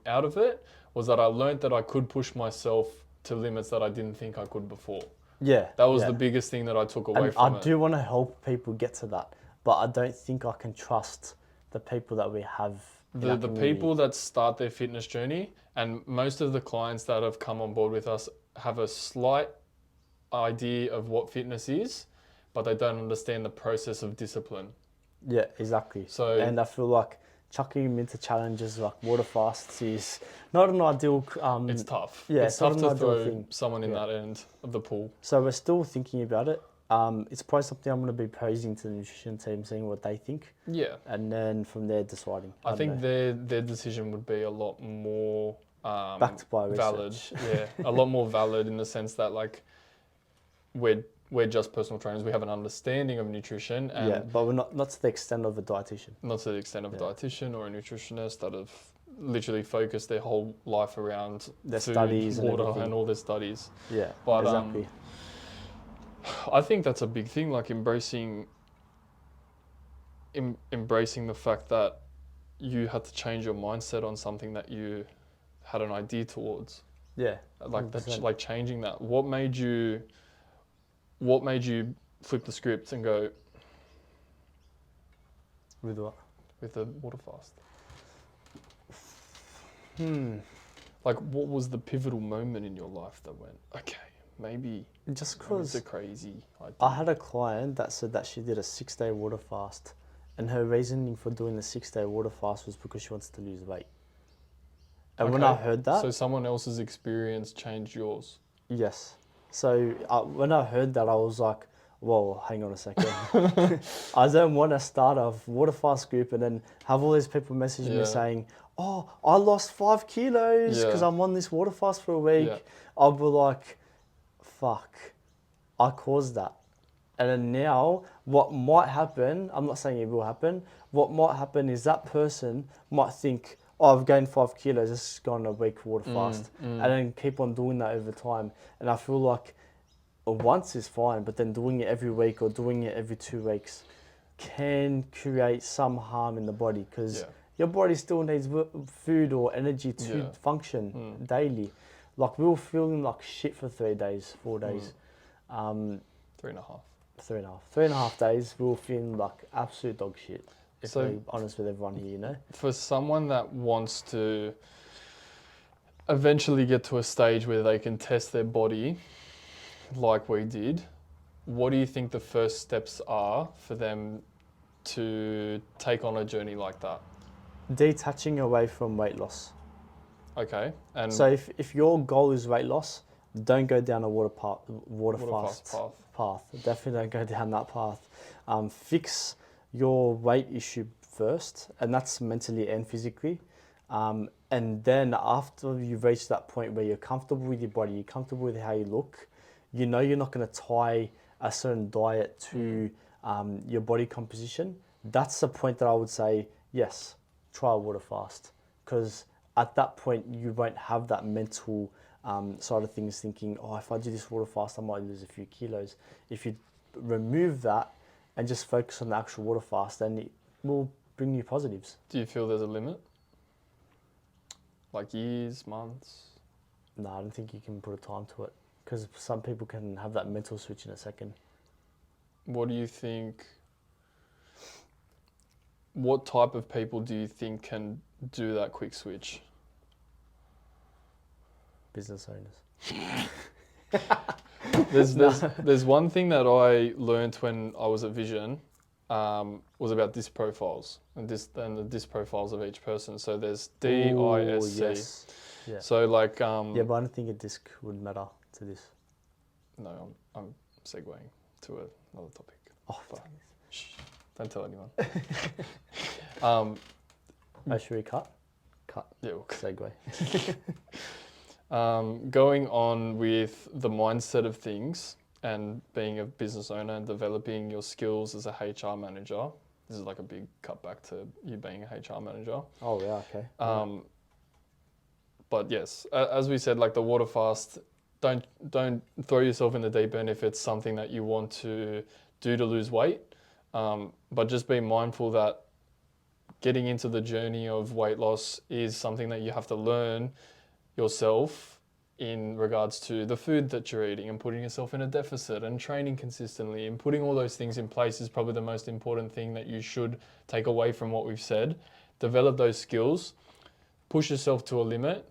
out of it was that I learned that I could push myself to limits that I didn't think I could before. Yeah. That was the biggest thing that I took away from it. I do want to help people get to that, but I don't think I can trust the people that we have. The people that start their fitness journey, and most of the clients that have come on board with us have a slight idea of what fitness is, but they don't understand the process of discipline. Yeah, exactly. And I feel like chucking them into challenges like water fasts is not an ideal... it's tough. Yeah, it's tough to throw someone in that end of the pool. So we're still thinking about it. It's probably something I'm going to be posing to the nutrition team, seeing what they think. Yeah. And then from there deciding. I think their decision would be a lot more... backed by valid. Research. Yeah, a lot more valid in the sense that like we're just personal trainers. We have an understanding of nutrition, and but we're not to the extent of a dietitian. Not to the extent of a dietitian or a nutritionist that have literally focused their whole life around their food, studies, water, and all their studies. Yeah, but exactly. I think that's a big thing, like embracing the fact that you had to change your mindset on something that you had an idea towards. Yeah, like 100%. That, like changing that. What made you flip the script and go with what? With the water fast. Like, what was the pivotal moment in your life that went, okay, maybe just because it's a crazy idea? I had a client that said that she did a 6-day water fast, and her reasoning for doing the 6-day water fast was because she wants to lose weight. And when I heard that... So someone else's experience changed yours? Yes. So when I heard that, I was like, whoa, hang on a second. I don't want to start a water fast group and then have all these people message me saying, oh, I lost 5 kilos because I'm on this water fast for a week. Yeah. I'll be like, fuck, I caused that. And then now, what might happen, I'm not saying it will happen, what might happen is that person might think, oh, I've gained 5 kilos, let's just go on a week water fast. And then keep on doing that over time. And I feel like once is fine, but then doing it every week or doing it every 2 weeks can create some harm in the body because your body still needs food or energy to function daily. Like we were feeling like shit for 3 days, 4 days. 3.5. 3.5 days, we were feeling like absolute dog shit. If I'm honest with everyone here, you know? For someone that wants to eventually get to a stage where they can test their body like we did, what do you think the first steps are for them to take on a journey like that? Detaching away from weight loss. Okay. And so if your goal is weight loss, don't go down a water fast path. Definitely don't go down that path. Fix your weight issue first, and that's mentally and physically. And then after you've reached that point where you're comfortable with your body, you're comfortable with how you look, you know you're not going to tie a certain diet to your body composition. That's the point that I would say, yes, try a water fast. Because at that point, you won't have that mental side of things thinking, oh, if I do this water fast, I might lose a few kilos. If you remove that and just focus on the actual water fast, then it will bring you positives. Do you feel there's a limit? Like years, months? No, I don't think you can put a time to it because some people can have that mental switch in a second. What do you think, what type of people do you think can do that quick switch? Business owners. There's one thing that I learned when I was at Vision was about disc profiles and the disc profiles of each person. So there's DISC. Yes. Yeah. So like yeah, but I don't think a disc would matter to this. No, I'm segueing to another topic. Oh, shh, don't tell anyone. Should we cut? Yeah, we'll segue. Going on with the mindset of things and being a business owner and developing your skills as a HR manager. This is like a big cutback to you being a HR manager. Oh yeah, okay. But yes, as we said, like the water fast, don't throw yourself in the deep end if it's something that you want to do to lose weight. But just be mindful that getting into the journey of weight loss is something that you have to learn yourself in regards to the food that you're eating and putting yourself in a deficit and training consistently and putting all those things in place is probably the most important thing that you should take away from what we've said. Develop those skills, push yourself to a limit.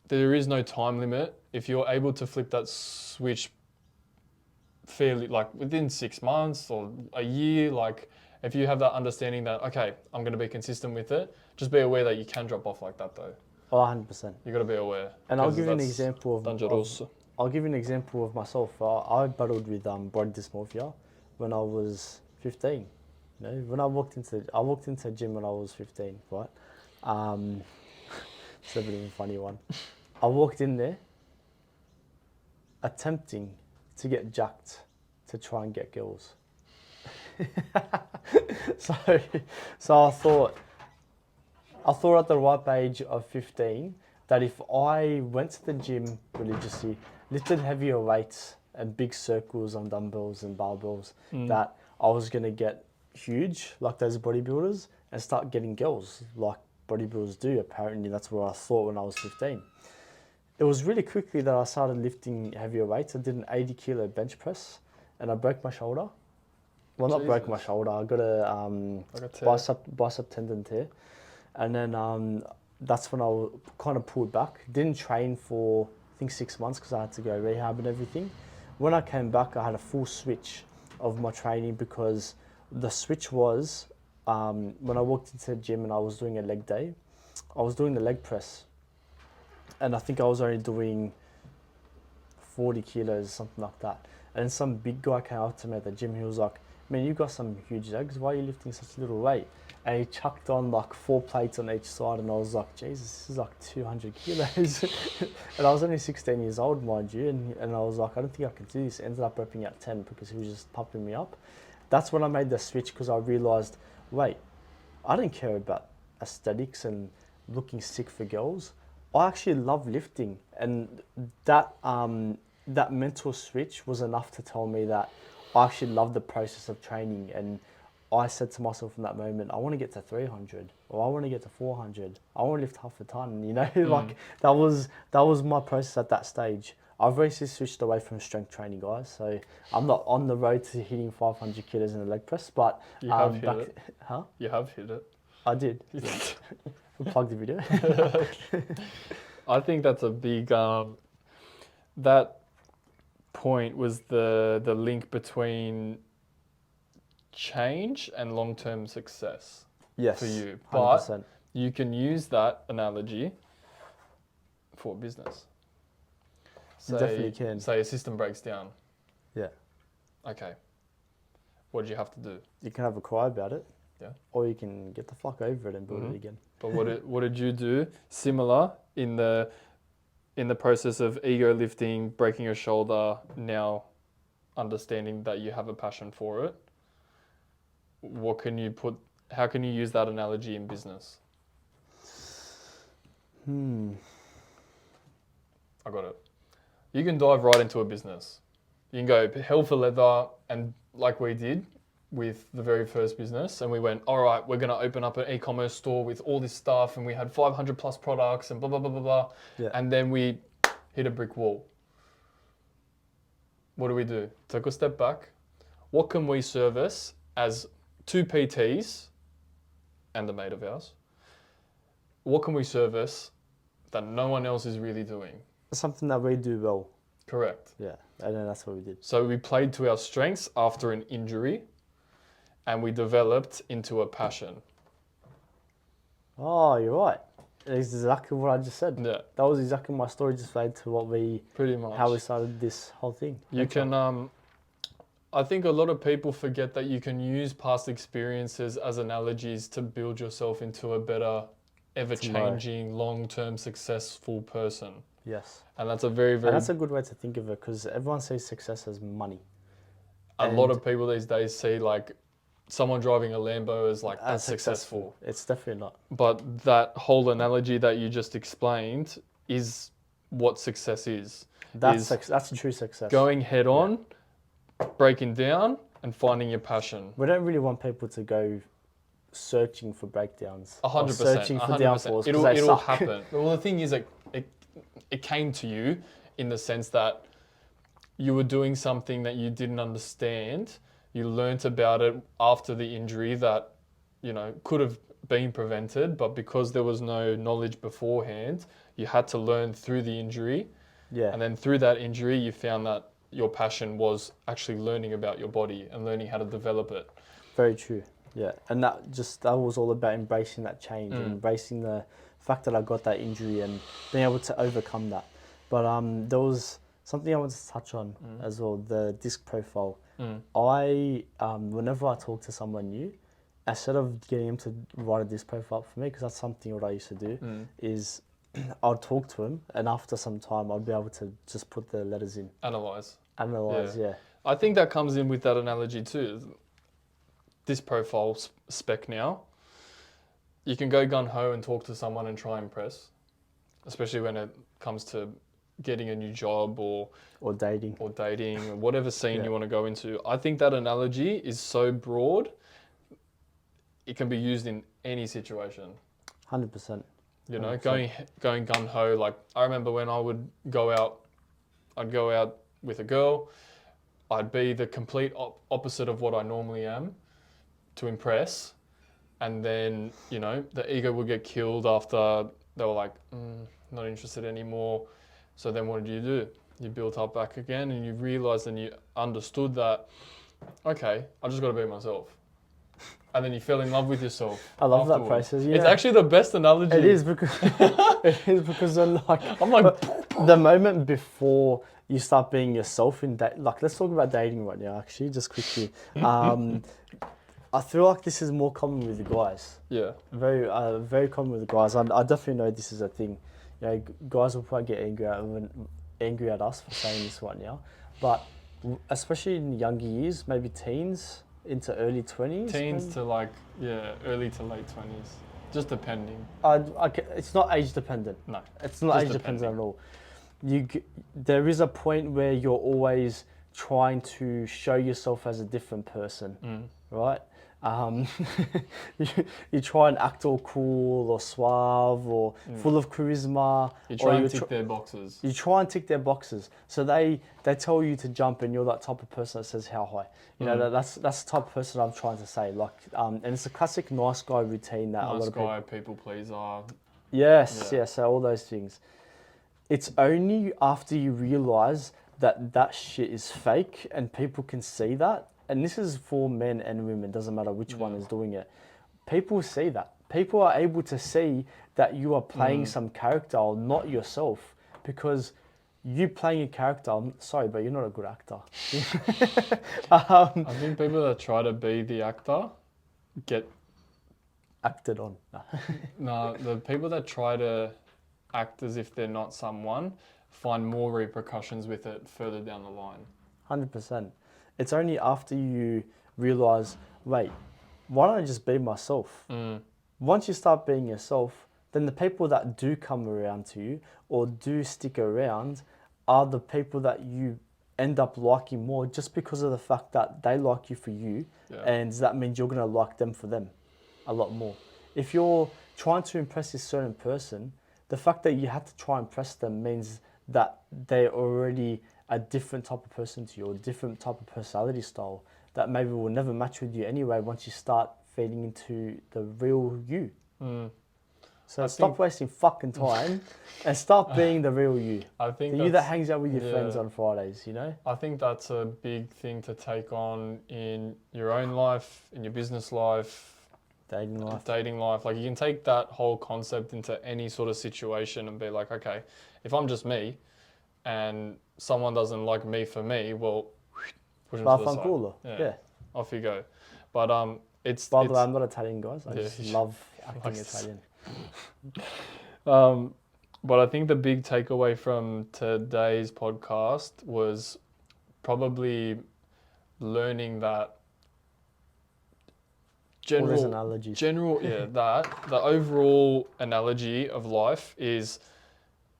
There is no time limit. If you're able to flip that switch fairly, like within 6 months or a year, like if you have that understanding that, okay, I'm going to be consistent with it, just be aware that you can drop off like that though. Oh, 100%. You got to be aware. And I'll give you an example of myself. I battled with body dysmorphia when I was 15. You know, when I walked into a gym when I was 15, right? It's a bit of a funny one. I walked in there attempting to get jacked to try and get girls. So I thought at the ripe age of 15 that if I went to the gym religiously, lifted heavier weights and big circles on dumbbells and barbells, that I was going to get huge like those bodybuilders and start getting girls like bodybuilders do. Apparently that's what I thought when I was 15. It was really quickly that I started lifting heavier weights. I did an 80 kilo bench press and I broke my shoulder. Well, not broke my shoulder. I got a bicep tendon tear. And then that's when I kind of pulled back. Didn't train for, I think, 6 months because I had to go rehab and everything. When I came back, I had a full switch of my training because the switch was when I walked into the gym and I was doing a leg day, I was doing the leg press and I think I was only doing 40 kilos, something like that. And some big guy came up to me at the gym. He was like, "Man, you got some huge legs. Why are you lifting such little weight?" And he chucked on like 4 plates on each side, and I was like, "Jesus, this is like 200 kilos." And I was only 16 years old, mind you, and I was like, "I don't think I can do this." Ended up repping at 10 because he was just pumping me up. That's when I made the switch, because I realised, wait, I don't care about aesthetics and looking sick for girls. I actually love lifting, and that that mental switch was enough to tell me that I actually love the process of training. And I said to myself in that moment, I want to get to 300, or I want to get to 400. I want to lift half a ton. You know, like that was my process at that stage. I've recently switched away from strength training, guys. So I'm not on the road to hitting 500 kilos in a leg press, but you have hit it. Huh? You have hit it. I did. Plug the video. I think that's a big. That point was the link between change and long-term success. Yes, for you, 100%. but you can use that analogy for business. You definitely can. Say a system breaks down. Yeah. Okay. What do you have to do? You can have a cry about it. Yeah. Or you can get the fuck over it and build it again. But what did you do similar in the process of ego lifting, breaking your shoulder, now understanding that you have a passion for it? How can you use that analogy in business? I got it. You can dive right into a business. You can go hell for leather, and like we did with the very first business, and we went, all right, we're going to open up an e-commerce store with all this stuff, and we had 500 plus products and blah, blah, blah, blah, blah. Yeah. And then we hit a brick wall. What do? Take a step back. What can we service as 2 PTs and a mate of ours? What can we service that no one else is really doing? Something that we do well. Correct. Yeah, and then that's what we did. So we played to our strengths after an injury, and we developed into a passion. Oh, you're right. It's exactly what I just said. Yeah. That was exactly my story, just played to what we... Pretty much. How we started this whole thing. You can... I think a lot of people forget that you can use past experiences as analogies to build yourself into a better, ever-changing, long-term, successful person. Yes. And that's a very, very... And that's a good way to think of it, because everyone sees success as money. A lot of people these days see like someone driving a Lambo as like that's successful. It's definitely not. But that whole analogy that you just explained is what success is. That's true success. Going head on, breaking down, and finding your passion. We don't really want people to go searching for breakdowns. 100%. Searching for downfalls. It'll happen. Well, the thing is, it came to you in the sense that you were doing something that you didn't understand. You learnt about it after the injury that, could have been prevented, but because there was no knowledge beforehand, you had to learn through the injury. Yeah. And then through that injury, you found that your passion was actually learning about your body and learning how to develop it. Very true. Yeah. And that was all about embracing that change, and embracing the fact that I got that injury and being able to overcome that. But there was something I wanted to touch on as well, the disc profile. I, whenever I talk to someone new, instead of getting them to write a disc profile for me, because that's something what I used to do, is I'll talk to him, and after some time I'll be able to just put the letters in. Analyze, yeah. I think that comes in with that analogy too. This profile spec now, you can go gung-ho and talk to someone and try and impress, especially when it comes to getting a new job or dating or whatever scene you want to go into. I think that analogy is so broad, it can be used in any situation. 100%. 100%. Going gung-ho, like I remember when I would go out, I'd go out with a girl, I'd be the complete opposite of what I normally am to impress, and then, the ego would get killed after they were like, not interested anymore. So then what did? You built up back again, and you realized and you understood that, okay, I just got to be myself. And then you fell in love with yourself. I love that process. It's actually the best analogy. It is, because It is because I'm I'm like, the moment before you start being yourself in that, like, let's talk about dating right now, actually, just quickly. I feel like this is more common with the guys. yeah, Very common with the guys. I definitely know this is a thing. You know, guys will probably get angry at us for saying this right now, but especially in younger years, maybe teens into early 20s. teens to like, early to late 20s, just depending. It's not age dependent. No, It's not age dependent at all. There is a point where you're always trying to show yourself as a different person, right? You try and act all cool or suave or full of charisma. You try and tick their boxes. You try and tick their boxes. So they tell you to jump, and you're that type of person that says how high. You know, that's the type of person I'm trying to say. Like, and it's a classic nice guy routine that a lot of people pleaser. Yes, so all those things. It's only after you realise that shit is fake and people can see that, and this is for men and women, doesn't matter which one is doing it. People see that. People are able to see that you are playing some character or not yourself, because you playing a character, I'm sorry, but you're not a good actor. I think people that try to be the actor get acted on. No, the people that try to act as if they're not someone find more repercussions with it further down the line. 100%. It's only after you realise, wait, why don't I just be myself? Once you start being yourself, then the people that do come around to you or do stick around are the people that you end up liking more, just because of the fact that they like you for you, and that means you're going to like them for them a lot more. If you're trying to impress this certain person, the fact that you have to try and impress them means that they're already a different type of person to you, or a different type of personality style that maybe will never match with you anyway once you start feeding into the real you. So stop wasting fucking time and start being the real you. I think the you that hangs out with your friends on Fridays, you know? I think that's a big thing to take on in your own life, in your business life, dating life. Like, you can take that whole concept into any sort of situation and be like, okay, if I'm just me and someone doesn't like me for me, well, push them to the side. Cooler. Yeah. Off you go. But it's... By the way, I'm not Italian, guys. I just love acting Italian. But I think the big takeaway from today's podcast was probably learning that the overall analogy of life is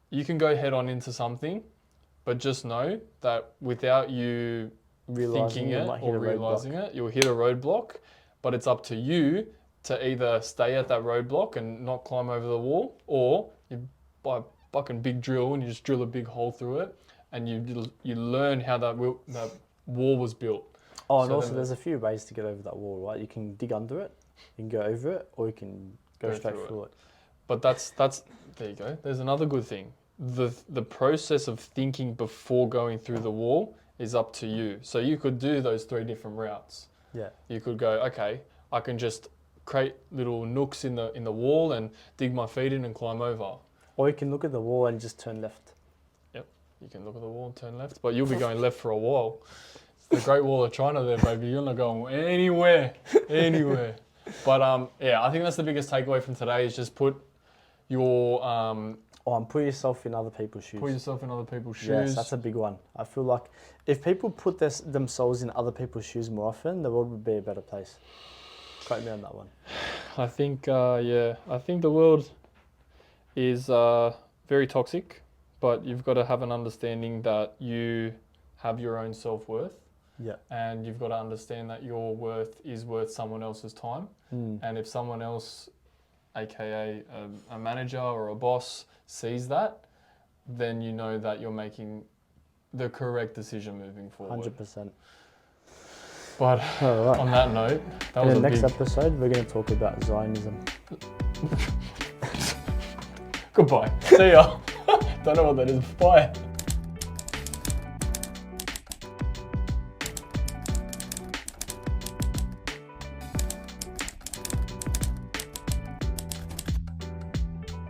you can go head on into something, but just know that without you thinking it or realizing it, you'll hit a roadblock. But it's up to you to either stay at that roadblock and not climb over the wall, or you buy a fucking big drill and you just drill a big hole through it, and you learn how that wall was built. Oh, and also there's a few ways to get over that wall, right? You can dig under it, you can go over it, or you can go straight through it. But that's there you go. There's another good thing. The process of thinking before going through the wall is up to you. So you could do those 3 different routes. Yeah. You could go, okay, I can just create little nooks in the wall and dig my feet in and climb over. Or you can look at the wall and just turn left. Yep, you can look at the wall and turn left, but you'll be going left for a while. It's the Great Wall of China there, baby. You're not going anywhere. But I think that's the biggest takeaway from today, is just put your... put yourself in other people's shoes. Put yourself in other people's shoes. Yes, that's a big one. I feel like if people put themselves in other people's shoes more often, the world would be a better place. Quote me on that one. I think, I think the world is very toxic, but you've got to have an understanding that you have your own self-worth. Yeah. And you've got to understand that your worth is worth someone else's time. And if someone else, aka a manager or a boss, sees that, then you know that you're making the correct decision moving forward. 100%. But on that note, that was in the next episode, we're going to talk about Zionism. Goodbye. See ya. Don't know what that is. Bye.